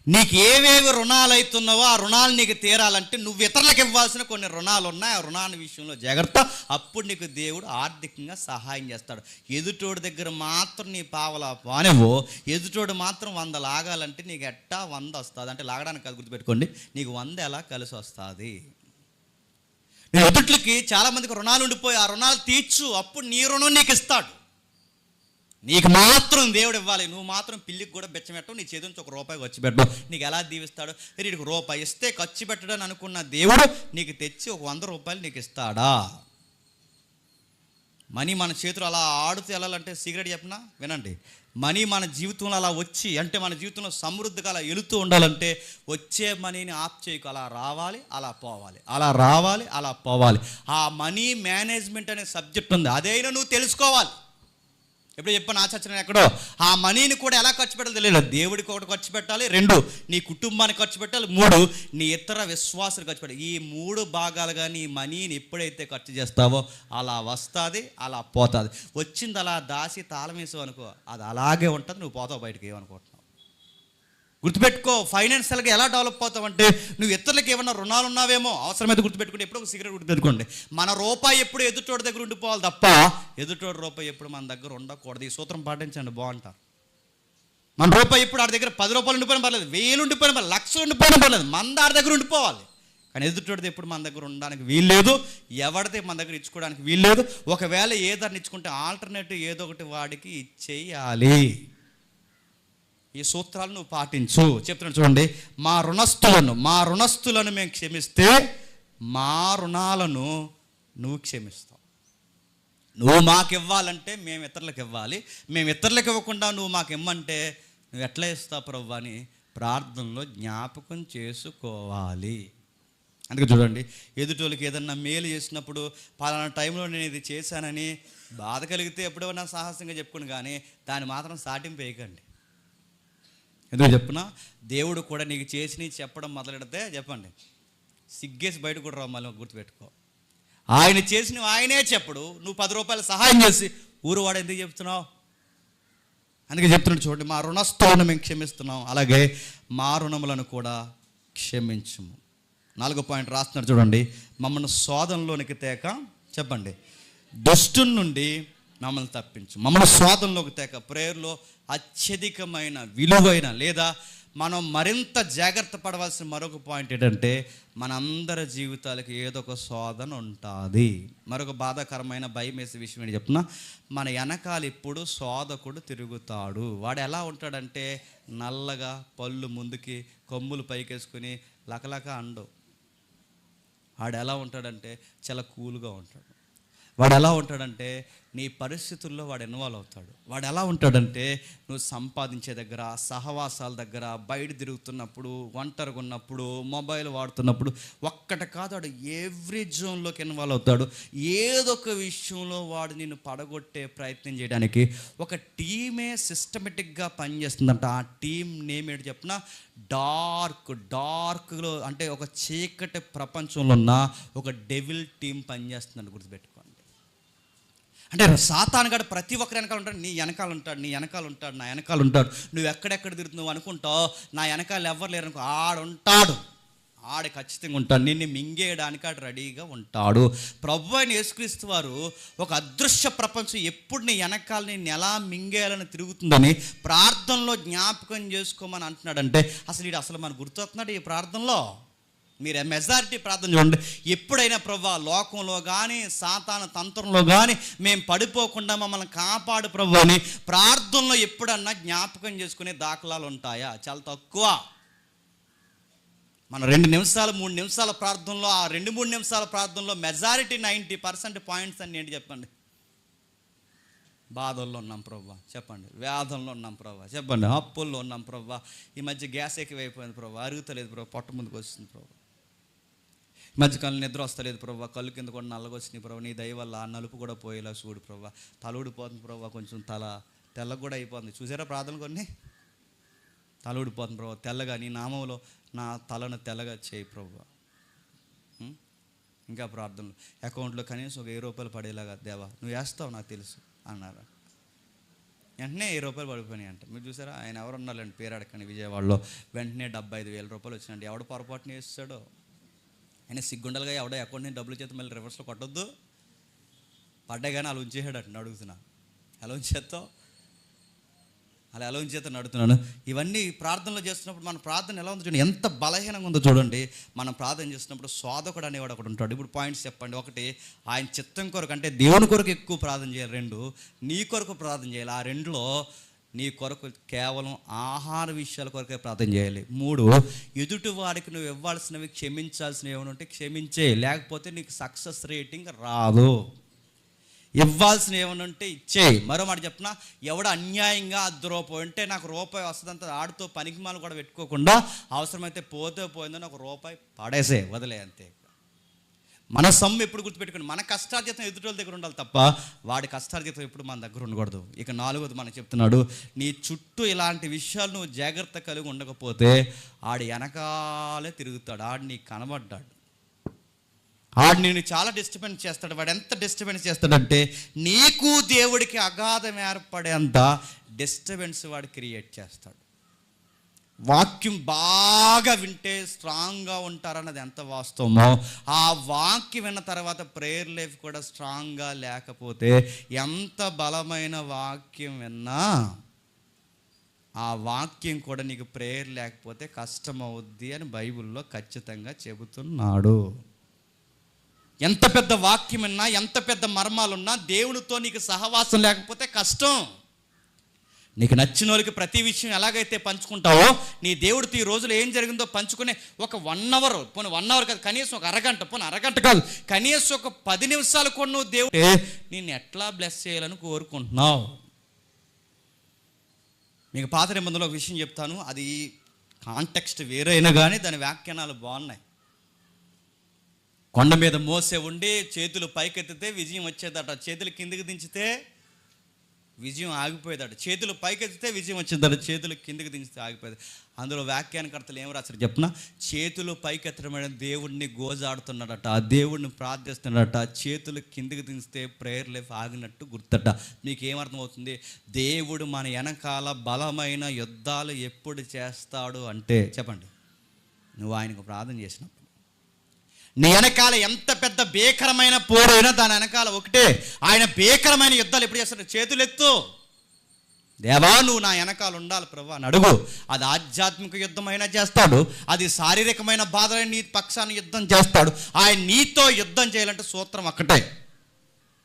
నీకు ఏవేవి రుణాలు అవుతున్నావో ఆ రుణాలు నీకు తీరాలంటే నువ్వు ఇతరులకు ఇవ్వాల్సిన కొన్ని రుణాలు ఉన్నాయి, ఆ రుణాల విషయంలో జాగ్రత్త. అప్పుడు నీకు దేవుడు ఆర్థికంగా సహాయం చేస్తాడు. ఎదుటోడి దగ్గర మాత్రం నీ పావలా పానేవో, ఎదుటోడు మాత్రం 100 లాగాలంటే నీకు ఎట్టా 100 వస్తుంది అంటే లాగడానికి కాదు, గుర్తుపెట్టుకోండి, నీకు 100 ఎలా కలిసి వస్తుంది? నేను ఎదుట్లకి చాలామందికి రుణాలు ఉండిపోయి ఆ రుణాలు తీర్చు, అప్పుడు నీ రుణం నీకు ఇస్తాడు. నీకు మాత్రం దేవుడు ఇవ్వాలి, నువ్వు మాత్రం పిల్లికి కూడా బెచ్చమెట్టవు, నీ చేతి నుంచి ₹1 ఖర్చు పెట్టవు. నీకు ఎలా దీవిస్తాడు? వీడికి ₹1 ఇస్తే ఖర్చు పెట్టడని అనుకున్న దేవుడు నీకు తెచ్చి ఒక ₹100 నీకు ఇస్తాడా? మనీ మన చేతులు అలా ఆడుతూ వెళ్ళాలంటే సీక్రెట్ చెప్పినా వినండి, మనీ మన జీవితంలో అలా వచ్చి అంటే మన జీవితంలో సమృద్ధిగా అలా వెళుతూ ఉండాలంటే వచ్చే మనీని ఆఫ్ చేయకు, అలా రావాలి అలా పోవాలి, అలా రావాలి అలా పోవాలి. ఆ మనీ మేనేజ్మెంట్ అనే సబ్జెక్ట్ ఉంది, అదైనా నువ్వు తెలుసుకోవాలి. ఎప్పుడు చెప్పాను ఆచరణ ఎక్కడో, ఆ మనీని కూడా ఎలా ఖర్చు పెట్టాలో తెలియదు. దేవుడికి ఒకటి ఖర్చు పెట్టాలి, 2 నీ కుటుంబానికి ఖర్చు పెట్టాలి, 3 నీ ఇతర విశ్వాసాలు ఖర్చు పెట్టాలి. ఈ 3 భాగాలుగా నీ మనీని ఎప్పుడైతే ఖర్చు చేస్తావో అలా వస్తుంది, అలా పోతుంది. వచ్చింది అలా దాసి తాళం వేసావు అనుకో, అది అలాగే ఉంటుంది, నువ్వు పోతావు బయటకు. ఏమనుకుంటున్నావు? గుర్తుపెట్టుకో, ఫైనాన్షియల్గా ఎలా డెవలప్ అవుతావంటే నువ్వు ఇతరులకు ఏమన్నా రుణాలు ఉన్నావేమో, అవసరమైతే గుర్తుపెట్టుకుంటే ఎప్పుడు ఒక సిగరెట్ గుర్తుపెట్టుకోండి, మన రూపాయి ఎప్పుడు ఎదుటోడి దగ్గర ఉండిపోవాలి తప్ప ఎదుటోడి రూపాయి ఎప్పుడు మన దగ్గర ఉండకూడదు. ఈ సూత్రం పాటించండి, బాగుంటారు. మన రూపాయి ఎప్పుడు ఆడి దగ్గర 10 రూపాయలు ఉండిపోయిన పర్లేదు, 1000 ఉండిపోయిన పర్లేదు, 1,00,000 ఉండిపోయిన పర్లేదు, మన ఆడి దగ్గర ఉండిపోవాలి. కానీ ఎదుటోడిది ఎప్పుడు మన దగ్గర ఉండడానికి వీల్లేదు, ఎవరిది మన దగ్గర ఇచ్చుకోవడానికి వీల్లేదు. ఒకవేళ ఏదాన్ని ఇచ్చుకుంటే ఆల్టర్నేటివ్ ఏదో ఒకటి వాడికి ఇచ్చేయాలి. ఈ సూత్రాలు నువ్వు పాటించు. చెప్తున్నాను చూడండి, మా రుణస్థులను మేము క్షమిస్తే మా రుణాలను నువ్వు క్షమిస్తావు. నువ్వు మాకు ఇవ్వాలంటే మేము ఇతరులకు ఇవ్వాలి, మేము ఇతరులకు ఇవ్వకుండా నువ్వు మాకు ఇమ్మంటే నువ్వు ఎట్లా ఇస్తావు ప్రభువా అని ప్రార్థనలో జ్ఞాపకం చేసుకోవాలి. అందుకే చూడండి, ఎదుటోళ్ళకి ఏదన్నా మేలు చేసినప్పుడు పలానా టైంలో నేను ఇది చేశానని బాధ కలిగితే ఎప్పుడైనా సాహసంగా చెప్పుకుని, కానీ దాన్ని మాత్రం సాటింపు వేయకండి. ఎందుకు చెప్పునా, దేవుడు కూడా నీకు చేసి చెప్పడం మొదలెడితే చెప్పండి సిగ్గేసి బయట కూడా రావు. మళ్ళీ గుర్తుపెట్టుకో, ఆయన చేసినవి ఆయనే చెప్పడు, నువ్వు 10 రూపాయలు సహాయం చేసి ఊరు వాడు ఎందుకు చెప్తున్నావు? అందుకే చెప్తున్నాడు చూడండి, మా రుణస్థులను మేము క్షమిస్తున్నాం, అలాగే మా రుణములను కూడా క్షమించము. 4వ పాయింట్ రాస్తున్నారు చూడండి, మమ్మల్ని శోధనలోనికి తేక చెప్పండి దుష్టుని నుండి మమ్మల్ని తప్పించు. మమ్మల్ని శోధనలోకి తేక, ప్రేయర్లో అత్యధికమైన విలువైన లేదా మనం మరింత జాగ్రత్త పడవలసిన మరొక పాయింట్ ఏంటంటే, మనందరి జీవితాలకి ఏదో ఒక శోధన ఉంటుంది. మరొక బాధాకరమైన భయం వేసే విషయం ఏంటి చెప్తున్నా, మన వెనకాల ఇప్పుడు శోధకుడు తిరుగుతాడు. వాడు ఎలా ఉంటాడంటే నల్లగా, పళ్ళు ముందుకి, కొమ్ములు పైకేసుకుని లకలక అండు. వాడు ఎలా ఉంటాడంటే చాలా కూల్గా ఉంటాడు. వాడు ఎలా ఉంటాడంటే నీ పరిస్థితుల్లో వాడు ఇన్వాల్వ్ అవుతాడు. వాడు ఎలా ఉంటాడంటే నువ్వు సంపాదించే దగ్గర, సహవాసాల దగ్గర, బయట తిరుగుతున్నప్పుడు, ఒంటరిగా ఉన్నప్పుడు, మొబైల్ వాడుతున్నప్పుడు ఒక్కటి కాదు, వాడు ఎవ్రీ జోన్లోకి ఇన్వాల్వ్ అవుతాడు. ఏదో ఒక విషయంలో వాడు నిన్ను పడగొట్టే ప్రయత్నం చేయడానికి ఒక టీమే సిస్టమేటిక్గా పనిచేస్తుందంట. ఆ టీం నేమ్ ఏంటి చెప్పిన, డార్క్లో అంటే ఒక చీకటి ప్రపంచంలో ఉన్న ఒక డెవిల్ టీం పనిచేస్తుందంట. గుర్తుపెట్టుకోండి. అంటే సాతానుగాడు ప్రతి ఒక్కరి వెనకాల ఉంటాడు, నీ వెనకాల ఉంటాడు, నీ వెనకాల ఉంటాడు, నా వెనకాల ఉంటాడు. నువ్వు ఎక్కడెక్కడ తిరుగుతున్నావు అనుకుంటావు, నా వెనకాల ఎవ్వరు లేరు అనుకో, ఆడుంటాడు, ఆడు ఖచ్చితంగా ఉంటాడు, నిన్ను మింగేయడానికి ఆడు రెడీగా ఉంటాడు. ప్రభువైన అయిన యేసుక్రీస్తు వారు ఒక అదృశ్య ప్రపంచం ఎప్పుడు నీ వెనకాల నిన్ను ఎలా మింగేయాలని తిరుగుతుందని ప్రార్థనలో జ్ఞాపకం చేసుకోమని అంటున్నాడంటే, అసలు మనకు గుర్తొస్తున్నాడు ఈ ప్రార్థనలో. మీరు మెజారిటీ ప్రార్థన చూడండి, ఎప్పుడైనా ప్రభువా లోకంలో కానీ సాతాను తంత్రంలో కానీ మేము పడిపోకుండా మమ్మల్ని కాపాడు ప్రభు అని ప్రార్థనలో ఎప్పుడన్నా జ్ఞాపకం చేసుకునే దాఖలాలు ఉంటాయా? చాలా తక్కువ. మన 2 నిమిషాలు 3 నిమిషాల ప్రార్థనలో, ఆ 2-3 నిమిషాల ప్రార్థనలో మెజారిటీ 90% పాయింట్స్ అన్నీ ఏంటి చెప్పండి? బాధల్లో ఉన్నాం ప్రభా చెప్పండి, వ్యాధంలో ఉన్నాం ప్రభా చెప్పండి, అప్పుల్లో ఉన్నాం ప్రభా, ఈ మధ్య గ్యాస్ ఎక్కువైపోయింది ప్రభా, అరుగుతలేదు ప్రభా, పొట్ట ముందుకు వస్తుంది ప్రభా, మధ్యకాలం నిద్ర వస్తలేదు ప్రభా, కళ్ళు కింద కూడా నల్లగా వచ్చినాయి ప్రభా, నీ దయ వల్ల ఆ నలుపు కూడా పోయేలా చూడు ప్రభా, తల ఊడిపోతుంది ప్రభా, కొంచెం తల తెల్లగా కూడా అయిపోతుంది. చూసారా ప్రార్థన కొన్ని? తల ఊడిపోతుంది ప్రభా, తెల్లగా నీ నామంలో నా తలను తెల్లగా చేయి ప్రభా. ఇంకా ప్రార్థనలు, అకౌంట్లో కనీసం ఒక 1000 రూపాయలు పడేలాగా దేవా నువ్వు వేస్తావు నాకు తెలుసు అన్నారు. వెంటనే 1000 రూపాయలు పడిపోయినాయి అంట. మీరు చూసారా, ఆయన ఎవరు ఉన్నారండి పేరు అడగండి, విజయవాడలో వెంటనే 75,000 రూపాయలు వచ్చినాయండి. ఎవడు పొరపాటుని వేస్తాడో ఆయన సిగ్గుండలుగా, ఎవడో అకౌంట్ నుంచి డబ్బులు చేత మళ్ళీ రివర్స్లో కొట్టొద్దు, పడ్డాయి కానీ అలా ఉంచేసాడట. అడుగుతున్నా ఎలా ఉంచేస్తావు, అలా ఎలా ఉంచేస్తాను అడుగుతున్నాను. ఇవన్నీ ప్రార్థనలో చేస్తున్నప్పుడు మన ప్రార్థన ఎలా ఉందో చూడండి, ఎంత బలహీనంగా ఉందో చూడండి. మనం ప్రార్థన చేస్తున్నప్పుడు శోధకుడు అనేవాడు ఒకటి ఉంటాడు. ఇప్పుడు పాయింట్స్ చెప్పండి. 1, ఆయన చిత్తం కొరకు అంటే దేవుని కొరకు ఎక్కువ ప్రార్థన చేయాలి. 2, నీ కొరకు ప్రార్థన చేయాలి. ఆ 2లో నీ కొరకు కేవలం ఆహార విషయాల కొరకే ప్రార్థన చేయాలి. 3, ఎదుటి వారికి నువ్వు ఇవ్వాల్సినవి, క్షమించాల్సినవి ఏమైనా ఉంటే క్షమించే, లేకపోతే నీకు సక్సెస్ రేటింగ్ రాదు. ఇవ్వాల్సిన ఏమైనా ఉంటే ఇచ్చేయి. మరో మాట చెప్పిన, ఎవడ అన్యాయంగా ₹10 ఉంటే నాకు రూపాయి వస్తుందంత ఆడితో పనికిమాలు కూడా పెట్టుకోకుండా అవసరమైతే పోతే పోయిందని ₹1 పడేసే, వదిలే, అంతే. మన సొమ్ము ఎప్పుడు గుర్తుపెట్టుకోండి, మన కష్టార్జితం ఎదుటి దగ్గర ఉండాలి తప్ప వాడి కష్టార్జితం ఎప్పుడు మన దగ్గర ఉండకూడదు. ఇక 4వది మనకు చెప్తున్నాడు, నీ చుట్టూ ఇలాంటి విషయాలు నువ్వు జాగ్రత్త కలిగి ఉండకపోతే ఆడు వెనకాలే తిరుగుతాడు, ఆడు నీకు కనబడ్డాడు, ఆడు నేను చాలా డిస్టర్బెన్స్ చేస్తాడు. వాడు ఎంత డిస్టర్బెన్స్ చేస్తాడంటే నీకు దేవుడికి అగాధం ఏర్పడేంత డిస్టర్బెన్స్ వాడు క్రియేట్ చేస్తాడు. వాక్యం బాగా వింటే స్ట్రాంగ్గా ఉంటారన్నది ఎంత వాస్తవమో, ఆ వాక్యం విన్న తర్వాత ప్రేయర్ లైఫ్ కూడా స్ట్రాంగ్గా లేకపోతే ఎంత బలమైన వాక్యం విన్నా ఆ వాక్యం కూడా నీకు ప్రేయర్ లేకపోతే కష్టమవుద్ది అని బైబిల్లో ఖచ్చితంగా చెబుతున్నాడు. ఎంత పెద్ద వాక్యం విన్నా, ఎంత పెద్ద మర్మాలున్నా దేవునితో నీకు సహవాసం లేకపోతే కష్టం. నీకు నచ్చిన వాళ్ళకి ప్రతి విషయం ఎలాగైతే పంచుకుంటావో, నీ దేవుడితో ఈ రోజులో ఏం జరిగిందో పంచుకునే ఒక 1 అవర్, పోనీ 1 అవర్ కాదు, కనీసం ఒక అరగంట, పోనీ అరగంట కాదు, కనీసం ఒక 10 నిమిషాలు కూడా నువ్వు దేవుడే నిన్ను ఎట్లా బ్లెస్ చేయాలని కోరుకుంటున్నావు. మీకు పాత నిబంధనలో ఒక విషయం చెప్తాను, అది కాంటెక్స్ట్ వేరైనా కానీ దాని వ్యాఖ్యానాలు బాగున్నాయి. కొండ మీద మోసే ఉండి చేతులు పైకెత్తితే విజయం వచ్చేదట, చేతులు కిందికి దించితే విజయం ఆగిపోయేదట. చేతులు పైకెత్తితే విజయం వచ్చిందట, చేతులు కిందికి దించితే ఆగిపోయేది. అందులో వ్యాఖ్యానకర్తలు ఏం రాశారు చెప్పిన, చేతులు పైకెత్తడమైన దేవుడిని గోజాడుతున్నాడట, ఆ దేవుడిని ప్రార్థిస్తున్నాడట, చేతులు కిందికి దించితే ప్రేయర్ లైఫ్ ఆగినట్టు గుర్తట. మీకు ఏమర్థమవుతుంది? దేవుడు మన వెనకాల బలమైన యుద్ధాలు ఎప్పుడు చేస్తాడు అంటే, చెప్పండి, నువ్వు ఆయనకు ప్రార్థన చేసినప్పుడు. నీ వెనకాల ఎంత పెద్ద భీకరమైన పోరైనా దాని వెనకాల ఒకటే, ఆయన భీకరమైన యుద్ధాలు ఎప్పుడు చేస్తాడు? చేతులు ఎత్తు, దేవా నువ్వు నా వెనకాల ఉండాలి ప్రభా అని అడుగు. అది ఆధ్యాత్మిక యుద్ధమైనా చేస్తాడు, అది శారీరకమైన బాధలైన నీ పక్షాన్ని యుద్ధం చేస్తాడు. ఆయన నీతో యుద్ధం చేయాలంటే సూత్రం ఒక్కటే,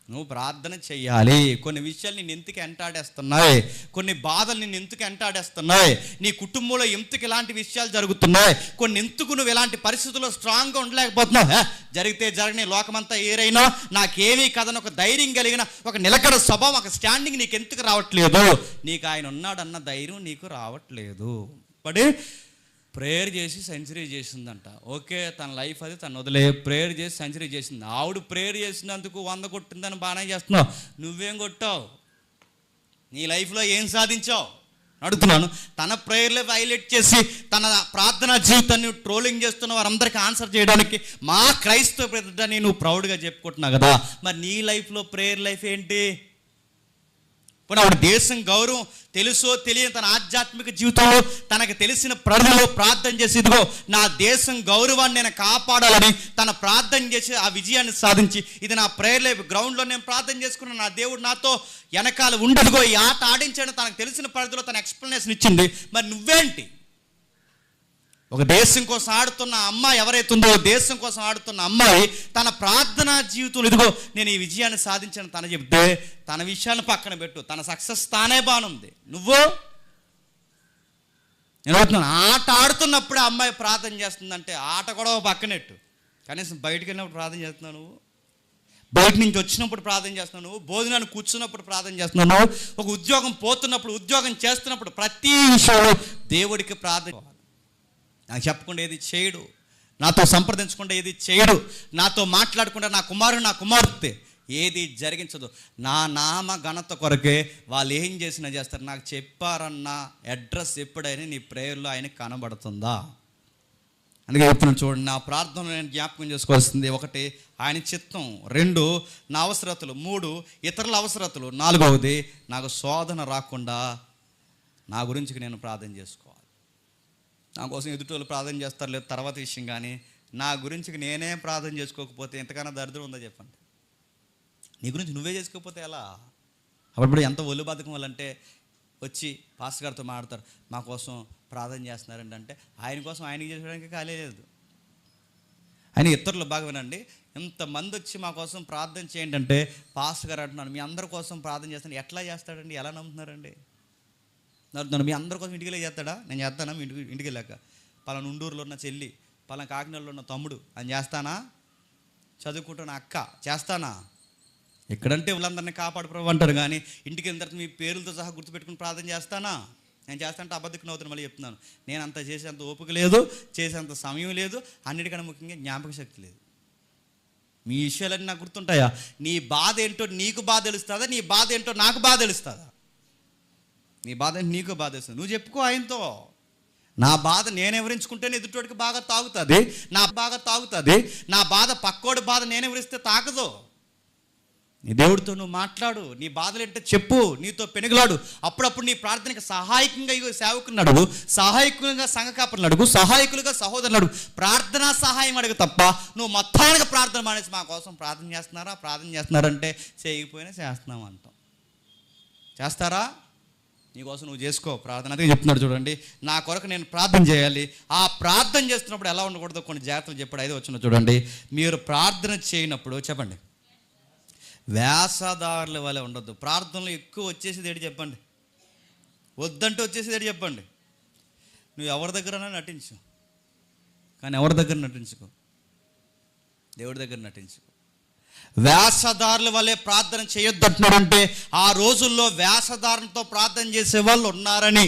నువ్వు ప్రార్థన చెయ్యాలి. కొన్ని విషయాలు నేను ఎందుకు ఎంటాడేస్తున్నాయి, కొన్ని బాధలు నేను ఎందుకు ఎంటాడేస్తున్నాయి, నీ కుటుంబంలో ఎందుకు ఇలాంటి విషయాలు జరుగుతున్నాయి, కొన్ని ఎందుకు నువ్వు ఇలాంటి పరిస్థితుల్లో స్ట్రాంగ్గా ఉండలేకపోతున్నావు. జరిగితే జరగని, లోకమంతా ఏరైనా నాకేమీ కదని ఒక ధైర్యం కలిగిన ఒక నిలకడ స్వభావం, ఒక స్టాండింగ్ నీకు ఎందుకు రావట్లేదు? నీకు ఆయన ఉన్నాడన్న ధైర్యం నీకు రావట్లేదు. బట్ ప్రేయర్ చేసి సెంచరీ చేసిందంట. ఓకే, తన లైఫ్ అది తను వదిలే, ప్రేయర్ చేసి సెంచరీ చేసింది. ఆవిడ ప్రేయర్ చేసినందుకు 100 కొట్టిందని బాగానే చేస్తున్నావు, నువ్వేం కొట్టావు? నీ లైఫ్లో ఏం సాధించావు అడుగుతున్నాను. తన ప్రేయర్ లైఫ్ హైలైట్ చేసి తన ప్రార్థనా జీవితాన్ని ట్రోలింగ్ చేస్తున్న వారందరికీ ఆన్సర్ చేయడానికి మా క్రైస్తవ ప్రజలని నువ్వు ప్రౌడ్గా చెప్పుకుంటున్నావు కదా, మరి నీ లైఫ్లో ప్రేయర్ లైఫ్ ఏంటి? పోనీ ఆవిడ దేశం గౌరవం తెలుసో తెలియని తన ఆధ్యాత్మిక జీవితంలో తనకు తెలిసిన ప్రజలు ప్రార్థన చేసి, ఇదిగో నా దేశం గౌరవాన్ని నేను కాపాడాలని తన ప్రార్థన చేసి ఆ విజయాన్ని సాధించి, ఇది నా ప్రేయర్ లైఫ్, గ్రౌండ్లో నేను ప్రార్థన చేసుకున్నాను, నా దేవుడు నాతో వెనకాల ఉండదుగో ఈ ఆట ఆడించాడు, తనకు తెలిసిన పరిధిలో తన ఎక్స్ప్లెనేషన్ ఇచ్చింది. మరి నువ్వేంటి? ఒక దేశం కోసం ఆడుతున్న అమ్మాయి ఎవరైతే ఉందో, దేశం కోసం ఆడుతున్న అమ్మాయి తన ప్రార్థనా జీవితంలో ఇదిగో నేను ఈ విజయాన్ని సాధించాను తన చెప్తే, తన విషయాన్ని పక్కన పెట్టు, తన సక్సెస్ తానే బాగుంది. నువ్వు నేను అవుతున్నాను ఆట ఆడుతున్నప్పుడే అమ్మాయి ప్రార్థన చేస్తుందంటే ఆట కూడా పక్కనెట్టు, కనీసం బయటకు వెళ్ళినప్పుడు ప్రార్థన చేస్తున్నావు, నువ్వు బయట నుంచి వచ్చినప్పుడు ప్రార్థన చేస్తున్నావు, నువ్వు భోజనాన్ని కూర్చున్నప్పుడు ప్రార్థన చేస్తున్నావు, ఒక ఉద్యోగం పోతున్నప్పుడు, ఉద్యోగం చేస్తున్నప్పుడు, ప్రతి విషయంలో దేవుడికి ప్రార్థన. నాకు చెప్పకుండా ఏది చేయడు, నాతో సంప్రదించకుండా ఏది చేయడు, నాతో మాట్లాడకుండా నా కుమారుడు నా కుమార్తె ఏది జరిగించదు. నా నామ ఘనత కొరకే వాళ్ళు ఏం చేసినా చేస్తారు. నాకు చెప్పారన్న అడ్రస్ ఎప్పుడైనా నీ ప్రేయర్లో ఆయన కనబడుతుందా? అందుకే చెప్తున్నాను చూడండి, నా ప్రార్థనలో నేను జ్ఞాపకం చేసుకోవాల్సింది 1 ఆయన చిత్తం, 2 నా అవసరతలు, 3 ఇతరుల అవసరతలు, 4వది నాకు శోధన రాకుండా నా గురించి నేను ప్రార్థన చేసుకోవాలి. నా కోసం ఎదుటోళ్ళు ప్రార్థన చేస్తారు లేదు తర్వాత విషయం, కానీ నా గురించి నేనే ప్రార్థన చేసుకోకపోతే ఎంతకన్నా దరిద్రం ఉందో చెప్పండి. నీ గురించి నువ్వే చేసుకోకపోతే ఎలా? అప్పుడు ఎంత ఒళ్ళు బద్ధకం వాళ్ళంటే వచ్చి పాస్టర్ గారితో మాట్లాడతారు, మా కోసం ప్రార్థన చేస్తున్నారండి అంటే ఆయన కోసం ఆయనకి చేసుకోవడానికి ఖాళీ లేదు. ఆయన ఇతరులు బాగా వినండి, ఇంతమంది వచ్చి మా కోసం ప్రార్థన చేయండి అంటే పాస్టర్ గారు అంటున్నాను మీ అందరి కోసం ప్రార్థన చేస్తాను, ఎట్లా చేస్తాడండి? ఎలా నమ్ముతున్నారండి? నన్ను మీ అందరి కోసం ఇంటికి వెళ్ళి చేస్తాడా? నేను చేస్తానా? మీ ఇంటికి వెళ్ళాక పలానా ఉండూరులో ఉన్న చెల్లి, పలానా కాకినాడలో ఉన్న తమ్ముడు అని చేస్తానా? చదువుకుంటున్న అక్క చేస్తానా? ఎక్కడంటే వాళ్ళందరినీ కాపాడు ప్రభు అంటారు, కానీ ఇంటికి వెళ్ళిన తర్వాత మీ పేర్లతో సహా గుర్తుపెట్టుకుని ప్రార్థన చేస్తానా? నేను చేస్తానంటే అబద్ధం అవుతాను. మళ్ళీ చెప్తున్నాను, నేను అంత చేసేంత ఓపిక లేదు, చేసేంత సమయం లేదు, అన్నిటికన్నా ముఖ్యంగా జ్ఞాపక శక్తి లేదు. మీ విషయాలన్నీ నాకు గుర్తుంటాయా? నీ బాధ ఏంటో నీకు బాధ తెలుస్తుందా? నీ బాధ ఏంటో నాకు బాధ తెలుస్తుందా? నీ బాధ ఏంటో నీకు బాధ తెలుస్తుంది, నువ్వు చెప్పుకో ఆయనతో. నా బాధ నేను వివరించుకుంటేనే ఎదుటోడికి బాగా తాగుతుంది, నా బాధ పక్కోడి బాధ నేను వివరిస్తే తాకదు. నీ దేవుడితో నువ్వు మాట్లాడు, నీ బాధలు ఏంటో చెప్పు, నీతో పెనుగులాడు. అప్పుడప్పుడు నీ ప్రార్థనకి సహాయకంగా సేవకులను అడుగు, సహాయకులుగా సంఘ కాపరులను అడుగు, సహాయకులుగా సహోదరులు అడుగు. ప్రార్థనా సహాయం అడుగు తప్ప నువ్వు మొత్తానికి ప్రార్థన మానేసి మా కోసం ప్రార్థన చేస్తున్నారంటే చేయకపోయినా చేస్తున్నాం అంటాం. చేస్తారా? నీకోసం నువ్వు చేసుకో ప్రార్థన. అదే చెప్తున్నాడు చూడండి, నా కొరకు నేను ప్రార్థన చేయాలి. ఆ ప్రార్థన చేస్తున్నప్పుడు ఎలా ఉండకూడదు కొన్ని జాగ్రత్తలు చెప్పాడు. 5వ వచనం చూడండి, మీరు ప్రార్థన చేయనప్పుడు చెప్పండి వేషధారుల వలె ఉండొద్దు. ప్రార్థనలో ఎక్కువ వచ్చేసేది ఏంటి చెప్పండి, వద్దంటే వచ్చేసేది ఏంటి చెప్పండి. నువ్వు ఎవరి దగ్గరైనా నటించు, కానీ ఎవరి దగ్గర నటించుకో, దేవుడి దగ్గర నటించుకో. వేషధారుల వల్లే ప్రార్థన చేయొద్దంటున్నాడంటే ఆ రోజుల్లో వేషధారణతో ప్రార్థన చేసే వాళ్ళు ఉన్నారని.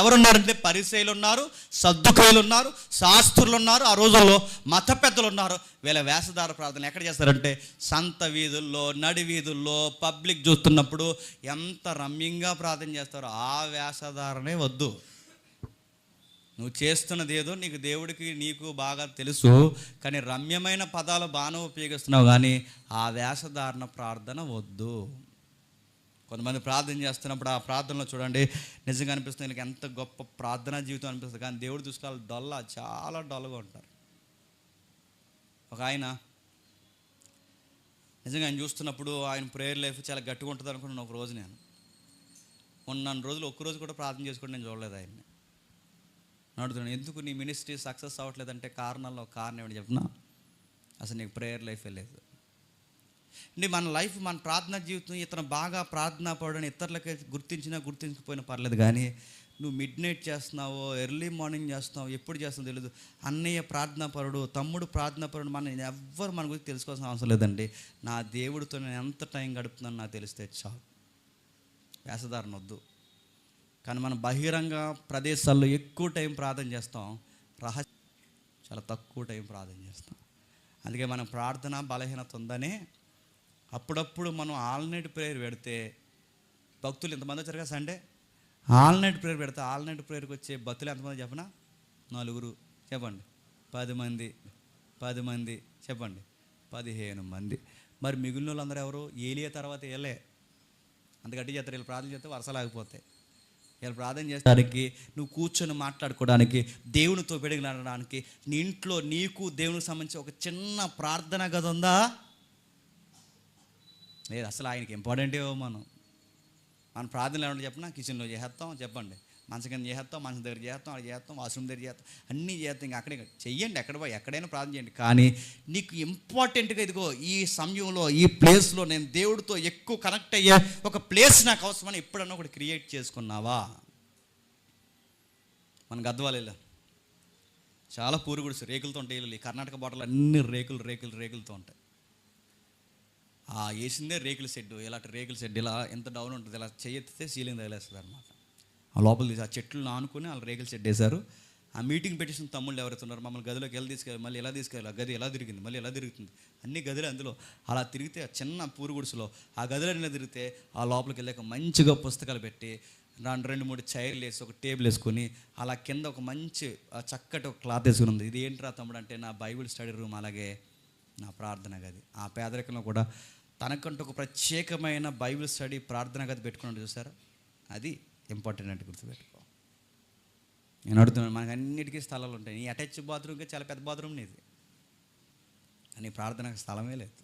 ఎవరున్నారంటే పరిసయ్యులు ఉన్నారు, సద్దుకాయులు ఉన్నారు, శాస్త్రులు ఉన్నారు, ఆ రోజుల్లో మత పెద్దలు ఉన్నారు. వీళ్ళ వేషధార ప్రార్థన ఎక్కడ చేస్తారంటే సంత వీధుల్లో, నడి వీధుల్లో, పబ్లిక్ చూస్తున్నప్పుడు ఎంత రమ్యంగా ప్రార్థన చేస్తారో. ఆ వేషధారణే వద్దు. నువ్వు చేస్తున్నది ఏదో నీకు దేవుడికి నీకు బాగా తెలుసు, కానీ రమ్యమైన పదాలు బాగానే ఉపయోగిస్తున్నావు, కానీ ఆ వేషధారణ ప్రార్థన వద్దు. కొంతమంది ప్రార్థన చేస్తున్నప్పుడు ఆ ప్రార్థనలో చూడండి నిజంగా అనిపిస్తుంది నీకు ఎంత గొప్ప ప్రార్థనా జీవితం అనిపిస్తుంది, కానీ దేవుడు దృష్టిలో చాలా డొల్లగా ఉంటారు. ఒక ఆయన నిజంగా ఆయన చూస్తున్నప్పుడు ఆయన ప్రేయర్ లైఫ్ చాలా గట్టిగా ఉంటుంది అనుకున్నాను. ఒక రోజు నేను ఉన్న రోజులు ఒక్కరోజు కూడా ప్రార్థన చేసుకోవడం నేను చూడలేదు. ఆయన్ని అడుగుతున్నాను, ఎందుకు నీ మినిస్ట్రీ సక్సెస్ అవ్వట్లేదంటే కారణాల్లో కారణం ఏమని చెప్పినా, అసలు నీకు ప్రేయర్ లైఫ్ లేదు. అంటే మన లైఫ్, మన ప్రార్థనా జీవితం ఇతను బాగా ప్రార్థనా పడని ఇతరులకి గుర్తించకపోయినా పర్లేదు, కానీ నువ్వు మిడ్ నైట్ చేస్తున్నావో, ఎర్లీ మార్నింగ్ చేస్తున్నావు, ఎప్పుడు చేస్తావు తెలియదు. అన్నయ్య ప్రార్థనా పరుడు, తమ్ముడు ప్రార్థనా పరుడు, ఎవ్వరు మన గురించి తెలుసుకోవాల్సిన అవసరం లేదండి. నా దేవుడితో నేను ఎంత టైం గడుపుతున్నాను నాకు తెలిస్తే చాలు. వేషధారణ వద్దు. కానీ మనం బహిరంగ ప్రదేశాల్లో ఎక్కువ టైం ప్రార్థన చేస్తాం, చాలా తక్కువ టైం ప్రార్థన చేస్తాం. అందుకే మనం ప్రార్థన బలహీనత ఉందనే అప్పుడప్పుడు మనం ఆల్ నైట్ ప్రేయర్ పెడితే భక్తులు ఎంతమంది వచ్చారు కదా సండే, ఆల్ నైట్ ప్రేయర్ పెడితే ఆల్ నైట్ ప్రేయర్కి వచ్చే భక్తులు ఎంతమంది చెప్పనా? 4 చెప్పండి, 10 మంది చెప్పండి, 15 మంది. మరి మిగిలిన వాళ్ళందరూ ఎవరు? ఏలియా తర్వాత ఏలే. అందుకట్టి చేస్తారు వీళ్ళు ప్రార్థన చేస్తే వరుసలాగిపోతాయి. వీళ్ళు ప్రార్థన చేసేదానికి, నువ్వు కూర్చొని మాట్లాడుకోవడానికి, దేవునితో పెరిగినడానికి, నీ ఇంట్లో నీకు దేవునికి సంబంధించి ఒక చిన్న ప్రార్థన గది ఉందా? లేదు. అసలు ఆయనకి ఇంపార్టెంట్ ఏవో మన ప్రార్థనలు ఏమన్నా చెప్పినా కిచెన్లో చేస్తాం, చెప్పండి మంచం కింద చేస్తాం, మంచం దగ్గర చేస్తాం, అక్కడ చేస్తాం, వాష్రూమ్ దగ్గర చేస్తాం, అన్నీ చేస్తాం. ఇంకా అక్కడే చెయ్యండి, ఎక్కడైనా ప్రార్థన చేయండి. కానీ నీకు ఇంపార్టెంట్గా ఇదిగో ఈ సమయంలో ఈ ప్లేస్లో నేను దేవుడితో ఎక్కువ కనెక్ట్ అయ్యే ఒక ప్లేస్ నాకు అవసరమని ఎప్పుడన్నా ఒకటి క్రియేట్ చేసుకున్నావా? మన గద్వాలలో చాలా పూరుగుడిసి రేకులతో ఉంటాయి ఇల్లు. ఈ కర్ణాటక బాటలు అన్ని రేకులతో ఉంటాయి. వేసిందే రేకుల షెడ్, ఇలాంటి రేకుల షెడ్ ఇలా ఎంత డౌన్ ఉంటుంది, ఇలా చేయెత్తితే సీలింగ్ తగిలేస్తుంది అనమాట. ఆ లోపల తీసి ఆ చెట్లు ఆనుకొని వాళ్ళు రేకుల షెడ్ వేశారు. ఆ మీటింగ్ పెట్టేసిన తమ్ముళ్ళు ఎవరైతే ఉన్నారో మమ్మల్ని గదిలోకి తీసుకెళ్ళి మళ్ళీ ఎలా తీసుకెళ్ళి, ఆ గది ఎలా తిరిగింది, మళ్ళీ ఎలా తిరుగుతుంది, అన్ని గదులు అందులో అలా తిరిగితే ఆ చిన్న పూరుగుడిసులో ఆ గదిలో నిన్న తిరిగితే ఆ లోపలికి వెళ్ళాక మంచిగా పుస్తకాలు పెట్టి 2-3 చైర్లు వేసి ఒక టేబుల్ వేసుకొని అలా కింద ఒక మంచి చక్కటి ఒక క్లాత్ వేసుకుని ఉంది. ఇది ఏంట్రా తమ్ముడు అంటే నా బైబిల్ స్టడీ రూమ్, అలాగే నా ప్రార్థన గది. ఆ పేదరికంలో కూడా తనకంటూ ఒక ప్రత్యేకమైన బైబిల్ స్టడీ ప్రార్థన గది పెట్టుకున్నాడు. చూసారా, అది ఇంపార్టెంట్ అంటే గుర్తుపెట్టుకో. నేను అడుగుతున్నాను, మనకు అన్నిటికీ స్థలాలు ఉంటాయి. నీ అటాచ్ బాత్రూమ్కి చాలా పెద్ద బాత్రూమ్ నీది, కానీ ప్రార్థనకు స్థలమే లేదు.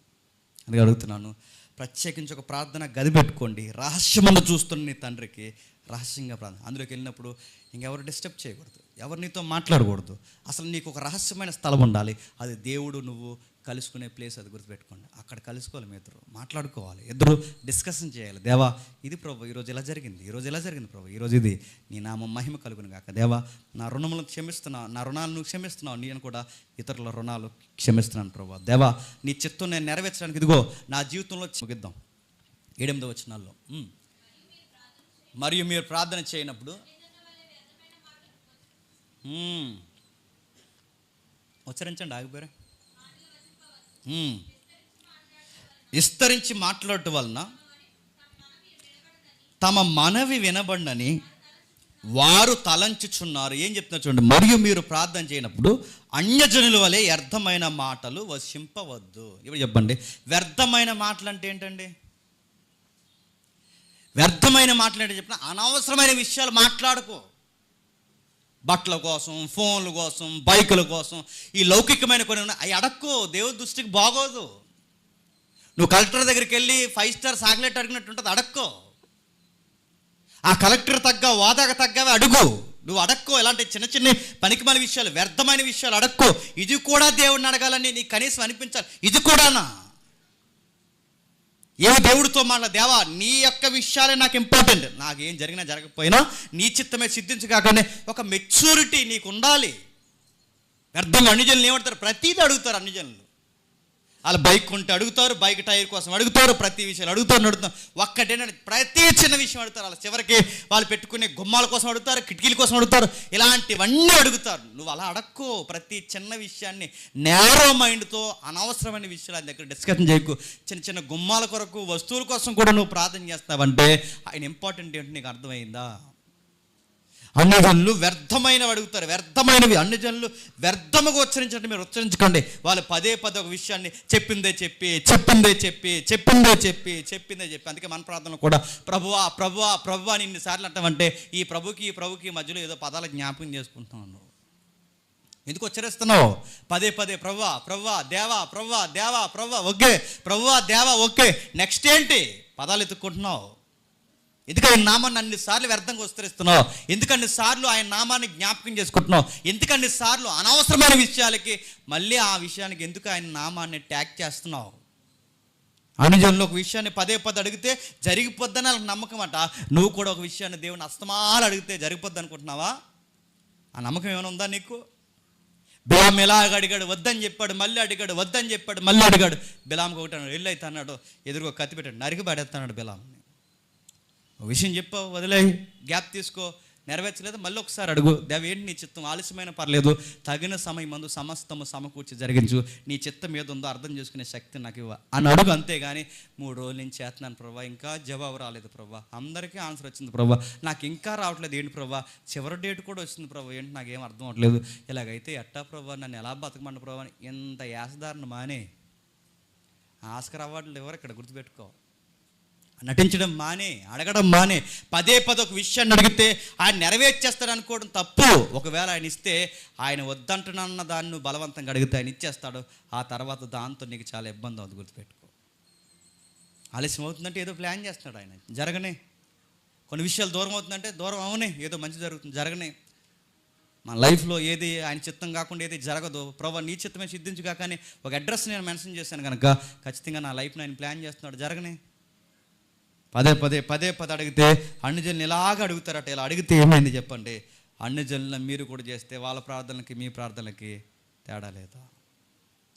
అందుకే అడుగుతున్నాను, ప్రత్యేకించి ఒక ప్రార్థన గది పెట్టుకోండి. రహస్యమును చూస్తున్న నీ తండ్రికి రహస్యంగా ప్రార్థన. అందులోకి వెళ్ళినప్పుడు ఇంకెవరు డిస్టర్బ్ చేయకూడదు, ఎవరు నీతో మాట్లాడకూడదు. అసలు నీకు ఒక రహస్యమైన స్థలం ఉండాలి. అది దేవుడు నువ్వు కలుసుకునే ప్లేస్, అది గుర్తుపెట్టుకోండి. అక్కడ కలుసుకోవాలి, మీ ఇద్దరు మాట్లాడుకోవాలి, ఇద్దరు డిస్కషన్ చేయాలి. దేవా ఇది ప్రభు ఈరోజు ఇలా జరిగింది, ప్రభు ఈరోజు ఇది నీ నామ మహిమ కలుగును గాక. దేవా నా రుణములను క్షమిస్తున్నావు, నా రుణాలను క్షమిస్తున్నావు, నేను కూడా ఇతరుల రుణాలు క్షమిస్తున్నాను ప్రభు. దేవా నీ చిత్తం నేను నెరవేర్చడానికి ఇదిగో నా జీవితంలో ముగిద్దాం. 7-8 వచనాల్లో, మరియు మీరు ప్రార్థన చేయనప్పుడు ఉచ్చరించండి, ఆగిపోయారా? విస్తరించి మాట్లాడటం వలన తమ మనవి వినబడని వారు తలంచుచున్నారు. ఏం చెప్తున్నారు చూడండి, మరియు మీరు ప్రార్థన చేయనప్పుడు అన్యజనుల వలె వ్యర్థమైన మాటలు వశింపవద్దు. ఇప్పుడు చెప్పండి, వ్యర్థమైన మాటలు అంటే ఏంటండి? వ్యర్థమైన మాట్లాడే చెప్పిన అనవసరమైన విషయాలు మాట్లాడుకో. బట్టల కోసం, ఫోన్ల కోసం, బైకుల కోసం, ఈ లౌకికమైన కొన్ని ఉన్నాయి, అవి అడక్కో. దేవుడి దృష్టికి బాగోదు. నువ్వు కలెక్టర్ దగ్గరికి వెళ్ళి 5 స్టార్ చాక్లెట్ అడిగినట్టు ఉంటుంది, అడక్కో. ఆ కలెక్టర్ తగ్గ హోదాకు తగ్గవే అడుగు. నువ్వు అడక్కో. ఇలాంటి చిన్న చిన్న పనికిమాల విషయాలు, వ్యర్థమైన విషయాలు అడక్కో. ఇది కూడా దేవుడిని అడగాలని నీకు కనీసం అనిపించాలి. ఇది కూడానా? ఏ దేవుడితో దేవా నీ యొక్క విషయాలే నాకు ఇంపార్టెంట్, నాకు ఏం జరిగినా జరగకపోయినా నీ చిత్తమే సిద్ధించగానే ఒక మెచ్యూరిటీ నీకు ఉండాలి. వ్యర్థంగా అన్ని జనులు ఏమంటారు? ప్రతిదీ అడుగుతారు. అన్ని జనులు వాళ్ళు బైక్ కొంటే అడుగుతారు, బైక్ టైర్ కోసం అడుగుతారు, ప్రతి విషయాలు అడుగుతారు. ఒక్కటేనండి, ప్రతి చిన్న విషయం అడుగుతారు. వాళ్ళ చివరికి వాళ్ళు పెట్టుకునే గుమ్మాల కోసం అడుగుతారు, కిటికీల కోసం అడుగుతారు, ఇలాంటివన్నీ అడుగుతారు. నువ్వు అలా అడక్కో. ప్రతి చిన్న విషయాన్ని నేరో మైండ్తో అనవసరమైన విషయాలు ఆయన దగ్గర డిస్కషన్ చేయకు. చిన్న చిన్న గుమ్మాల కొరకు, వస్తువుల కోసం కూడా నువ్వు ప్రార్థన చేస్తావంటే ఆయన ఇంపార్టెంట్ ఏంటి నీకు అర్థమైందా? అన్ని జనులు వ్యర్థమైనవి అడుగుతారు, వ్యర్థమైనవి. అన్ని జనులు వ్యర్థముగా ఉచ్చరించండి, మీరు ఉచ్చరించకండి. వాళ్ళు పదే పదే ఒక విషయాన్ని చెప్పిందే చెప్పి అందుకే మన ప్రార్థనలో కూడా ప్రభువా ప్రభువా ప్రభువా అని ఇన్నిసార్లు అంటామంటే ఈ ప్రభుకి మధ్యలో ఏదో పదాలు జ్ఞాపకం చేసుకుంటున్నాను. ఎందుకు ఉచ్చరిస్తున్నావు పదే పదే? ప్రభువా ప్రభువా దేవా, ప్రభువా దేవా, ప్రభువా ఓకే, ప్రభువా దేవా ఓకే. నెక్స్ట్ ఏంటి? పదాలు ఎత్తుక్కుంటున్నావు. ఎందుకు ఆయన నామాన్ని అన్నిసార్లు వ్యర్థంగా ఉచ్చరిస్తున్నావు? ఎందుకు అన్నిసార్లు ఆయన నామాన్ని జ్ఞాపకం చేసుకుంటున్నావు? ఎందుకు అన్నిసార్లు అనవసరమైన విషయాలకి మళ్ళీ ఆ విషయానికి ఎందుకు ఆయన నామాన్ని ట్యాగ్ చేస్తున్నావు? అనుజనులు ఒక విషయాన్ని పదే పదే అడిగితే జరిగిపోద్దని వాళ్ళకి నమ్మకం అంట. నువ్వు కూడా ఒక విషయాన్ని దేవుని అస్తమాలు అడిగితే జరిగిపోద్ది అనుకుంటున్నావా? ఆ నమ్మకం ఏమైనా ఉందా నీకు? బిలాం ఎలాగ అడిగాడు, వద్దని చెప్పాడు, మళ్ళీ అడిగాడు, వద్దని చెప్పాడు, మళ్ళీ అడిగాడు. బిలాంకి ఒకటి అన్నాడు, వెళ్ళి అయితే అన్నాడు, ఎదురుగా కత్తి పెట్టాడు, నరికి పడేస్తున్నాడు బిలాంని. ఒక విషయం చెప్పావు, వదిలే, గ్యాప్ తీసుకో, నెరవేర్చలేదు, మళ్ళీ ఒకసారి అడుగు. దేవ ఏంటి నీ చిత్తం? ఆలస్యమైన పర్లేదు, తగిన సమయం మందు సమస్తము సమకూర్చి జరిగించు, నీ చిత్తం ఏదో ఉందో అర్థం చేసుకునే శక్తి నాకు ఇవ్వ అని అడుగు. అంతేగాని 3 రోజుల నుంచి చేస్తున్నాను ప్రభా, ఇంకా జవాబు రాలేదు ప్రభా, అందరికీ ఆన్సర్ వచ్చింది ప్రభా, నాకు ఇంకా రావట్లేదు ఏంటి ప్రభా, చివరి డేట్ కూడా వచ్చింది ప్రభా, ఏంటి నాకేం అర్థం అవ్వట్లేదు, ఇలాగైతే ఎట్టా ప్రభా, నన్ను ఎలా బతకమంట ప్రభా అని ఎంత యాసదారణ మానే. ఆస్కర్ అవార్డులు ఎవరు ఇక్కడ గుర్తుపెట్టుకో. నటించడం మానే, అడగడం మానే. పదే పదే ఒక విషయాన్ని అడిగితే ఆయన నెరవేర్చేస్తాడు అనుకోవడం తప్పు. ఒకవేళ ఆయన ఇస్తే ఆయన వద్దంటున్న దాన్ని నువ్వు బలవంతంగా అడిగితే ఆయన ఇచ్చేస్తాడు. ఆ తర్వాత దాంతో నీకు చాలా ఇబ్బంది అవుతుంది, గుర్తుపెట్టుకో. ఆలస్యం అవుతుందంటే ఏదో ప్లాన్ చేస్తున్నాడు ఆయన, జరగనే. కొన్ని విషయాలు దూరం అవుతుందంటే దూరం అవునే, ఏదో మంచి జరుగుతుంది, జరగనే. మన లైఫ్లో ఏది ఆయన చిత్తం కాకుండా ఏది జరగదు. ప్రభు నీ చిత్తమే సిద్ధించుగా కానీ ఒక అడ్రస్ నేను మెన్షన్ చేశాను కనుక ఖచ్చితంగా నా లైఫ్ని ఆయన ప్లాన్ చేస్తున్నాడు, జరగనే. పదే పదే అడిగితే అన్ని జనులు ఇలాగ అడుగుతారట. ఇలా అడిగితే ఏమైంది చెప్పండి? అన్ని జనులను మీరు కూడా చేస్తే వాళ్ళ ప్రార్థనలకి మీ ప్రార్థనలకి తేడా లేదా?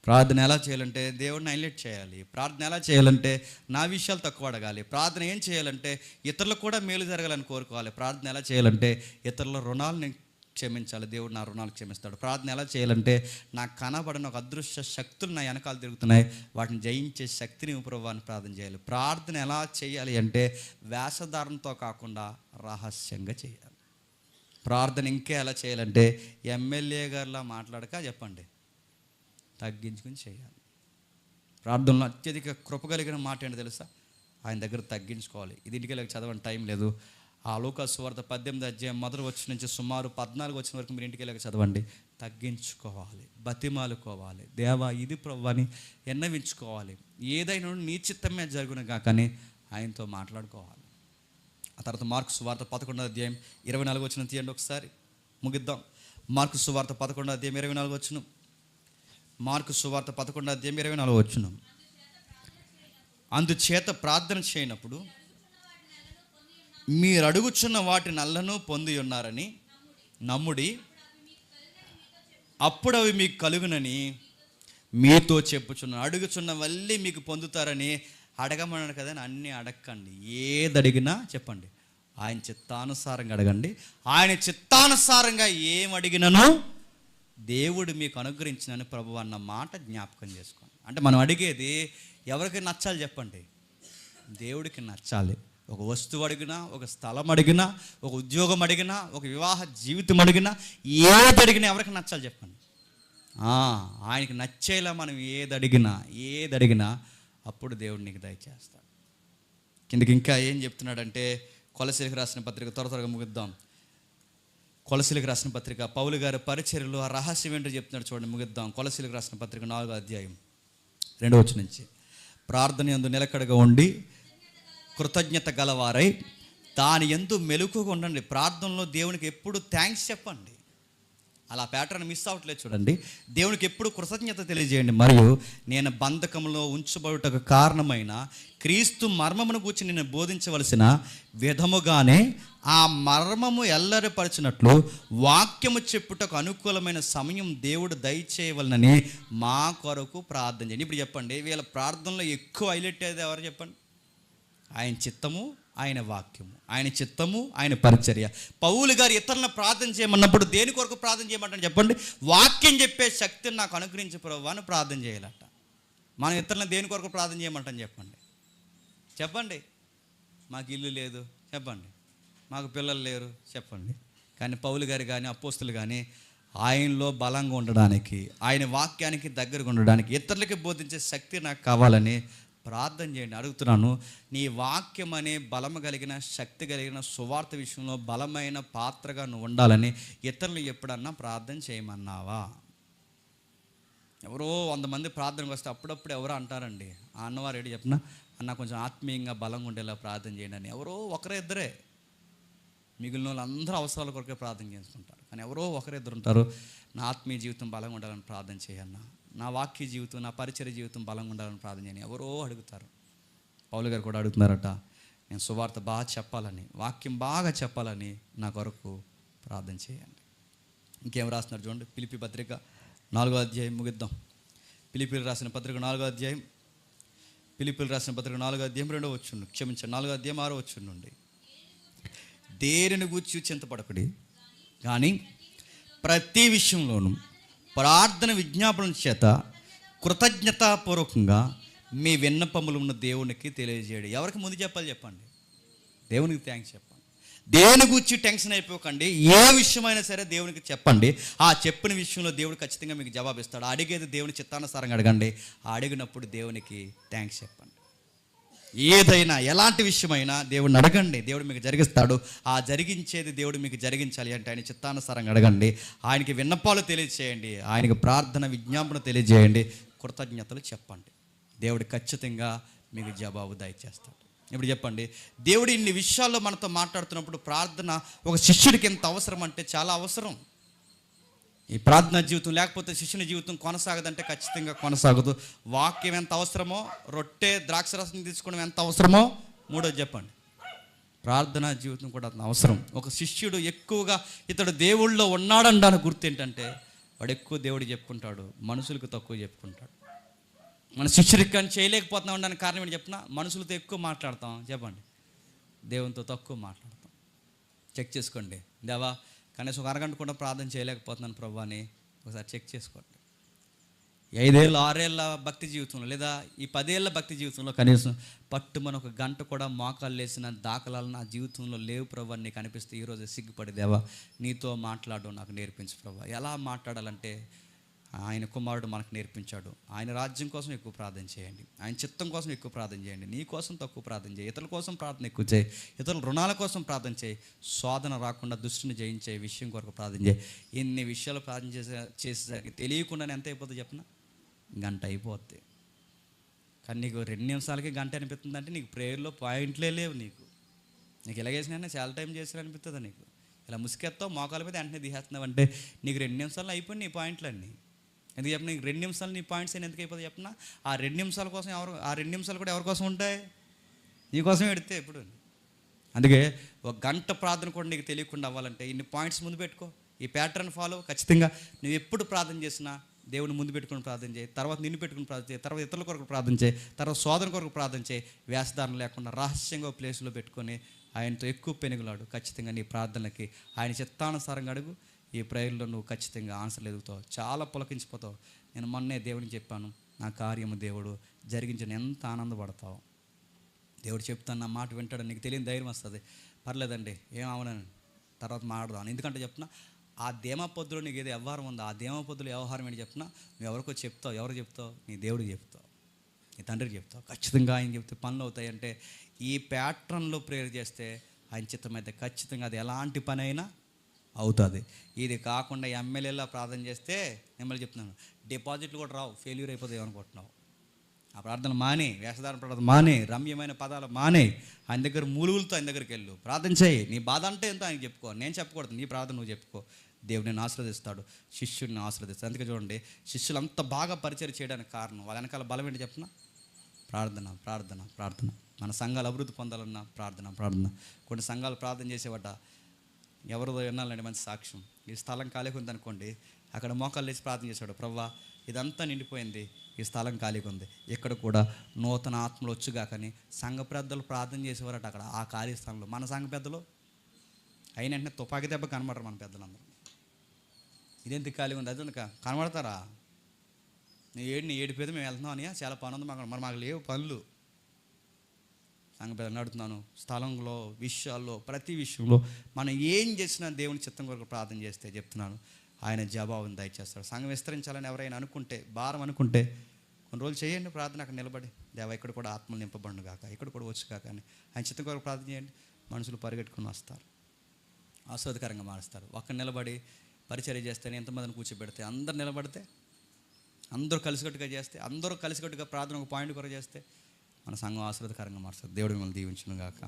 ప్రార్థన ఎలా చేయాలంటే దేవుడిని హైలైట్ చేయాలి. ప్రార్థన ఎలా చేయాలంటే నా విషయాలు తక్కువ అడగాలి. ప్రార్థన ఏం చేయాలంటే ఇతరులకు కూడా మేలు జరగాలని కోరుకోవాలి. ప్రార్థన ఎలా చేయాలంటే ఇతరుల రుణాలని క్షమించాలి, దేవుడు నా రుణాలు క్షమిస్తాడు. ప్రార్థన ఎలా చేయాలంటే నాకు కనబడిన ఒక అదృశ్య శక్తులు నా వెనకాల తిరుగుతున్నాయి, వాటిని జయించే శక్తిని ప్రభువాన్ని ప్రార్థన చేయాలి. ప్రార్థన ఎలా చేయాలి అంటే వేషధారణతో కాకుండా రహస్యంగా చేయాలి. ప్రార్థన ఇంకా ఎలా చేయాలంటే ఎమ్మెల్యే గారిలా మాట్లాడక చెప్పండి, తగ్గించుకుని చేయాలి. ప్రార్థనలో అత్యధిక కృప కలిగిన మాట ఏంటో తెలుసా? ఆయన దగ్గర తగ్గించుకోవాలి. ఇది ఇంటికి వెళ్ళక చదవని టైం లేదు. ఆ లూకాసు సువార్త 18వ అధ్యాయం మొదటి వచ్చిన నుంచి సుమారు 14 వచ్చిన వరకు మీరు ఇంటికి వెళ్ళక చదవండి. తగ్గించుకోవాలి, బతిమాలుకోవాలి, దేవా ఇది ప్రభువా అని ఎన్నవించుకోవాలి. ఏదైనా నీ చిత్తమే జరుగునుగా కానీ ఆయనతో మాట్లాడుకోవాలి. ఆ తర్వాత మార్కు సువార్త 11వ అధ్యాయం 24 వచ్చిన తీయండి ఒకసారి, ముగిద్దాం. మార్కు సువార్త 11వ అధ్యాయం 24 వచ్చిన, మార్కు సువార్త 11వ అధ్యాయం 24 వచ్చిన. అందుచేత ప్రార్థన చేయనప్పుడు మీరు అడుగుచున్న వాటి నల్లను పొంది ఉన్నారని నమ్ముడి, అప్పుడు అవి మీకు కలుగునని మీతో చెప్పుచున్నాను. అడుగుచున్నవన్నీ మీకు పొందుతారని అడగమన్నాడు కదా, అన్నీ అడగండి. ఏది అడిగినా చెప్పండి ఆయన చిత్తానుసారంగా అడగండి. ఆయన చిత్తానుసారంగా ఏం అడిగినను దేవుడు మీకు అనుగ్రహించినని ప్రభువు అన్న మాట జ్ఞాపకం చేసుకోండి. అంటే మనం అడిగేది ఎవరికి నచ్చాలి చెప్పండి? దేవుడికి నచ్చాలి. ఒక వస్తువు అడిగినా, ఒక స్థలం అడిగినా, ఒక ఉద్యోగం అడిగినా, ఒక వివాహ జీవితం అడిగినా, ఏది అడిగినా ఎవరికి నచ్చాలి చెప్పండి? ఆయనకి నచ్చేలా మనం ఏది అడిగినా అప్పుడు దేవుడు నీకు దయచేస్తాడు. కిందకి ఇంకా ఏం చెప్తున్నాడంటే, కొలసీలకు రాసిన పత్రిక త్వరగా ముగిద్దాం. కొలసీలకు రాసిన పత్రిక పౌలు గారి పరిచర్యలు ఆ రహస్యం ఏంటో చెప్తున్నాడు చూడండి, ముగిద్దాం. కొలసీలకు రాసిన పత్రిక 4వ అధ్యాయం 2వ వచనం నుంచి, ప్రార్థన యందు నిలకడగా ఉండి కృతజ్ఞత గలవారై దాని యందు మెలకుగా ఉండండి. ప్రార్థనలో దేవునికి ఎప్పుడు థ్యాంక్స్ చెప్పండి. అలా ప్యాటర్న్ మిస్ అవ్వట్లేదు చూడండి. దేవునికి ఎప్పుడు కృతజ్ఞత తెలియజేయండి. మరియు నేను బంధకంలో ఉంచబడుటకు కారణమైన క్రీస్తు మర్మమును గూర్చి నేను బోధించవలసిన విధముగానే ఆ మర్మము ఎల్లరిపరిచినట్లు వాక్యము చెప్పుటకు అనుకూలమైన సమయం దేవుడు దయచేయవలనని మా కొరకు ప్రార్థన చేయండి. ఇప్పుడు చెప్పండి, వీళ్ళ ప్రార్థనలో ఎక్కువ హైలైట్ అయ్యేది ఎవరు చెప్పండి? ఆయన చిత్తము, ఆయన వాక్యము, ఆయన చిత్తము, ఆయన పరిచర్య. పౌలు గారు ఇతరులను ప్రార్థన చేయమన్నప్పుడు దేని కొరకు ప్రార్థన చేయమంటారు చెప్పండి? వాక్యం చెప్పే శక్తిని నాకు అనుగ్రహించే ప్రభువా అని ప్రార్థన చేయాలట. మనం ఇతరులను దేని కొరకు ప్రార్థన చేయమంటాం చెప్పండి? చెప్పండి. మాకు ఇల్లు లేదు చెప్పండి, మాకు పిల్లలు లేరు చెప్పండి. కానీ పౌలు గారు కానీ అపోస్తులు కానీ ఆయనలో బలంగా ఉండడానికి, ఆయన వాక్యానికి దగ్గరగా ఉండడానికి, ఇతరులకి బోధించే శక్తి నాకు కావాలని ప్రార్థన చేయండి. అడుగుతున్నాను, నీ వాక్యం అనే బలము కలిగిన, శక్తి కలిగిన సువార్త విషయంలో బలమైన పాత్రగా నువ్వు ఉండాలని ఇతరులు ఎప్పుడన్నా ప్రార్థన చేయమన్నావా? ఎవరో 100 మంది ప్రార్థనకు వస్తే అప్పుడప్పుడు ఎవరో అంటారండి, ఆ అన్నవారు ఏంటి చెప్పిన, అన్న కొంచెం ఆత్మీయంగా బలంగా ఉండేలా ప్రార్థన చేయండి అని. ఎవరో ఒకరే ఇద్దరే, మిగిలిన వాళ్ళు అందరూ అవసరాల కొరకే ప్రార్థన చేసుకుంటారు. కానీ ఎవరో ఒకరిద్దరు ఉంటారు, నా ఆత్మీయ జీవితం బలంగా ఉండాలని ప్రార్థన చేయన్నా, నా వాక్య జీవితం, నా పరిచర్య జీవితం బలంగా ఉండాలని ప్రార్థన చేయని ఎవరో అడుగుతారు. పౌలు గారు కూడా అడుగుతున్నారట, నేను సువార్త బాగా చెప్పాలని, వాక్యం బాగా చెప్పాలని నా కొరకు ప్రార్థన చేయండి. ఇంకేం రాస్తున్నారు చూడండి, ఫిలిప్పీ పత్రిక 4వ అధ్యాయం ముగిద్దాం. ఫిలిప్పీలు రాసిన పత్రిక 4వ అధ్యాయం, ఫిలిప్పీలు రాసిన పత్రిక 4వ అధ్యాయం 2వ వచనం, క్షమించండి 4వ అధ్యాయం 6వ వచనం నుండి, దేనిని గూర్చి చింతపడకుడి కానీ ప్రతి విషయంలోనూ ప్రార్థన విజ్ఞాపన చేత కృతజ్ఞతాపూర్వకంగా మీ విన్నపములు ఉన్న దేవునికి తెలియజేయండి. ఎవరికి ముందు చెప్పాలి చెప్పండి? దేవునికి థ్యాంక్స్ చెప్పండి. దేని గురించి టెన్షన్ అయిపోకండి. ఏ విషయమైనా సరే దేవునికి చెప్పండి. ఆ చెప్పిన విషయంలో దేవుడు ఖచ్చితంగా మీకు జవాబిస్తాడు. అడిగేది దేవుని చిత్తానుసారంగా అడగండి. ఆ అడిగినప్పుడు దేవునికి థ్యాంక్స్ చెప్పండి. ఏదైనా ఎలాంటి విషయమైనా దేవుడిని అడగండి, దేవుడు మీకు జరిగిస్తాడు. ఆ జరిగించేది దేవుడు మీకు జరిగించాలి అంటే ఆయన చిత్తానుసారంగా అడగండి. ఆయనకి విన్నపాలు తెలియజేయండి, ఆయనకి ప్రార్థన విజ్ఞాపన తెలియజేయండి, కృతజ్ఞతలు చెప్పండి. దేవుడు ఖచ్చితంగా మీకు జవాబు దయచేస్తాడు. ఇప్పుడు చెప్పండి, దేవుడు ఇన్ని విషయాల్లో మనతో మాట్లాడుతున్నప్పుడు ప్రార్థన ఒక శిష్యుడికి ఎంత అవసరం అంటే చాలా అవసరం. ఈ ప్రార్థనా జీవితం లేకపోతే శిష్యుని జీవితం కొనసాగదంటే ఖచ్చితంగా కొనసాగదు. వాక్యం ఎంత అవసరమో, రొట్టె ద్రాక్షరసం తీసుకోవడం ఎంత అవసరమో, మూడోది చెప్పండి, ప్రార్థనా జీవితం కూడా అంత అవసరం. ఒక శిష్యుడు ఎక్కువగా ఇతడు దేవుళ్ళలో ఉన్నాడనడానికి గుర్తు ఏంటంటే, వాడు ఎక్కువ దేవుడు చెప్పుకుంటాడు, మనుషులకు తక్కువ చెప్పుకుంటాడు. మన శిష్యుడికి కానీ చేయలేకపోతున్నాం అనడానికి కారణం ఏంటి చెప్పిన, మనుషులతో ఎక్కువ మాట్లాడతాం చెప్పండి, దేవునితో తక్కువ మాట్లాడతాం. చెక్ చేసుకోండి, దేవా కనీసం ఒక అరగంట కూడా ప్రార్థన చేయలేకపోతున్నాను ప్రభు అని ఒకసారి చెక్ చేసుకోండి. 5 ఏళ్ళు 6 ఏళ్ళ భక్తి జీవితంలో లేదా ఈ 10 ఏళ్ళ భక్తి జీవితంలో కనీసం పట్టుమని ఒక గంట కూడా మోకాలు లేసిన దాఖలాలు నా జీవితంలో లేవు ప్రభు అని నీకు అనిపిస్తే ఈరోజు సిగ్గుపడి, దేవా నీతో మాట్లాడడం నాకు నేర్పించు ప్రభు. ఎలా మాట్లాడాలంటే ఆయన కుమారుడు మనకు నేర్పించాడు. ఆయన రాజ్యం కోసం ఎక్కువ ప్రార్థన చేయండి, ఆయన చిత్తం కోసం ఎక్కువ ప్రార్థన చేయండి, నీ కోసం తక్కువ ప్రార్థన చేయి, ఇతరుల కోసం ప్రార్థన ఎక్కువ చేయి, ఇతరుల రుణాల కోసం ప్రార్థన చేయి, శోధన రాకుండా దుష్టుని జయించే విషయం కొరకు ప్రార్థన చేయి. ఎన్ని విషయాలు ప్రార్థన చేసేసరికి తెలియకుండానే ఎంత అయిపోతుంది చెప్పిన, గంట అయిపోద్ది. కానీ నీకు 2 నిమిషాలకి గంట అనిపిస్తుంది అంటే నీకు ప్రేయర్లో పాయింట్లే లేవు. నీకు ఎలాగేసినా చాలా టైం చేసిన అనిపిస్తుందా? నీకు ఇలా ముసుకెత్తావు మోకాల మీద వెంటనే తీసేస్తున్నావు అంటే నీకు 2 నిమిషాల్లో అయిపోయి నీ పాయింట్లన్నీ. ఎందుకు చెప్పిన, నీకు 2 నిమిషాలు నీ పాయింట్స్ అయినా ఎందుకు అయిపోతుంది చెప్పిన, ఆ 2 నిమిషాల కోసం ఆ 2 నిమిషాలు కూడా ఎవరి కోసం ఉంటాయి? నీకోసం ఎడితే ఎప్పుడు. అందుకే ఒక గంట ప్రార్థన కూడా నీకు తెలియకుండా అవ్వాలంటే ఇన్ని పాయింట్స్ ముందు పెట్టుకో, ఈ ప్యాటర్న్ ఫాలో. ఖచ్చితంగా నువ్వు ఎప్పుడు ప్రార్థన చేసినా దేవుని ముందు పెట్టుకుని ప్రార్థన చేయి, తర్వాత నిన్ను పెట్టుకుని ప్రార్థన చేయి, తర్వాత ఇతరుల కొరకు ప్రార్థన చేయి, తర్వాత సోదరుల కొరకు ప్రార్థన చేయి. వేషధారణ లేకుండా రహస్యంగా ప్లేస్లో పెట్టుకొని ఆయనతో ఎక్కువ పెనుగులాడు. ఖచ్చితంగా నీ ప్రార్థనలకి ఆయన చిత్తానుసారంగా అడుగు. ఈ ప్రేయర్లో నువ్వు ఖచ్చితంగా ఆన్సర్లు ఎదుగుతావు, చాలా పులకించిపోతావు. నేను మొన్నే దేవునికి చెప్పాను, నా కార్యము దేవుడు జరిగించిన ఎంత ఆనందపడతావు. దేవుడు చెప్తాను, నా మాట వింటాడని నీకు తెలియని ధైర్యం వస్తుంది. పర్లేదండి ఏం అవనని తర్వాత మాట్లాడదాం. ఎందుకంటే చెప్తున్నా, ఆ ధేమపొద్దులో నీకు ఏదో వ్యవహారం ఉందో, ఆ ధేమపొద్దులో వ్యవహారం ఏంటి చెప్తున్నా, నువ్వు ఎవరికో చెప్తావు. ఎవరు చెప్తావు? నీ దేవుడికి చెప్తావు. నీ తండ్రికి చెప్తావు, ఖచ్చితంగా ఆయన చెప్తే పనులు అవుతాయి అంటే ఈ ప్యాటర్న్లో ప్రేయర్ చేస్తే ఆయన చిత్తమైతే ఖచ్చితంగా అది ఎలాంటి పని అయినా అవుతుంది. ఇది కాకుండా ఎమ్మెల్యేలా ప్రార్థన చేస్తే మిమ్మల్ని చెప్తున్నాను, డిపాజిట్లు కూడా రావు, ఫెయిల్యూర్ అయిపోతాయి అనుకుంటున్నావు. ఆ ప్రార్థన మానే, వేషధారణ ప్రార్థన మానే, రమ్యమైన పదాలు మానే, ఆయన దగ్గర మూలుగులతో ఆయన దగ్గరికి వెళ్ళు, ప్రార్థన చేయి. నీ బాధ అంటే ఎంతో ఆయనకి చెప్పుకో, నేను చెప్పకూడదు, నీ ప్రార్థన నువ్వు చెప్పుకో. దేవుడు నేను ఆశీర్వదిస్తాడు, శిష్యుడిని ఆశీర్వదిస్తాడు. అందుకే చూడండి, శిష్యులు అంత బాగా పరిచయం చేయడానికి కారణం వాళ్ళ వెనకాల బలం ఏంటి చెప్పిన? ప్రార్థన, ప్రార్థన, ప్రార్థన. మన సంఘాలు అభివృద్ధి పొందాలన్నా ప్రార్థన, ప్రార్థన. కొన్ని సంఘాలు ప్రార్థన చేసేవాట, ఎవరిదో వినాలండి మంచి సాక్ష్యం. ఈ స్థలం ఖాళీగా ఉందనుకోండి, అక్కడ మోకాళ్ళు లేచి ప్రార్థన చేశాడు, ప్రవ్వా ఇదంతా నిండిపోయింది, ఈ స్థలం ఖాళీగా ఉంది, ఇక్కడ కూడా నూతన ఆత్మలు వచ్చుగా. కానీ సంఘ పెద్దలు ప్రార్థన చేసేవారట అక్కడ ఆ ఖాళీ స్థలంలో. మన సంఘ పెద్దలు అయిన వెంటనే తుపాకీ దెబ్బ కనబడరు మన పెద్దలందరూ. ఇదేంటి ఖాళీగా ఉంది, అది కనబడతారా? నీ ఏడిపోతే మేము వెళ్తున్నాం అని, చాలా పని ఉంది మాకు, మరి మాకు లేవు పనులు. సంఘ పెద్దలు అడుగుతున్నాను, స్థలంలో విషయాల్లో ప్రతి విషయంలో మనం ఏం చేసినా దేవుని చిత్తం కొరకు ప్రార్థన చేస్తే చెప్తున్నాను ఆయన జవాబుని దయచేస్తాడు. సంఘం విస్తరించాలని ఎవరైనా అనుకుంటే, భారం అనుకుంటే కొన్ని రోజులు చేయండి ప్రార్థన, అక్కడ నిలబడి, దేవా ఇక్కడ కూడా ఆత్మలు నింపబడును కాక, ఇక్కడ కూడా వచ్చు కాక అని ఆయన చిత్తం కొరకు ప్రార్థన చేయండి. మనుషులు పరిగెట్టుకుని వస్తారు, ఆస్వాదకరంగా మారుస్తారు. ఒక్క నిలబడి పరిచర్య చేస్తే, ఎంతమందిని కూర్చోబెడితే, అందరు నిలబడితే, అందరూ కలిసికట్టుగా చేస్తే, అందరూ కలిసికట్టుగా ప్రార్థన ఒక పాయింట్ కొరకు చేస్తే మన సంఘం ఆశీర్వాదకరంగా మారుతుంది. దేవుడు మిమ్మల్ని దీవించును గాక.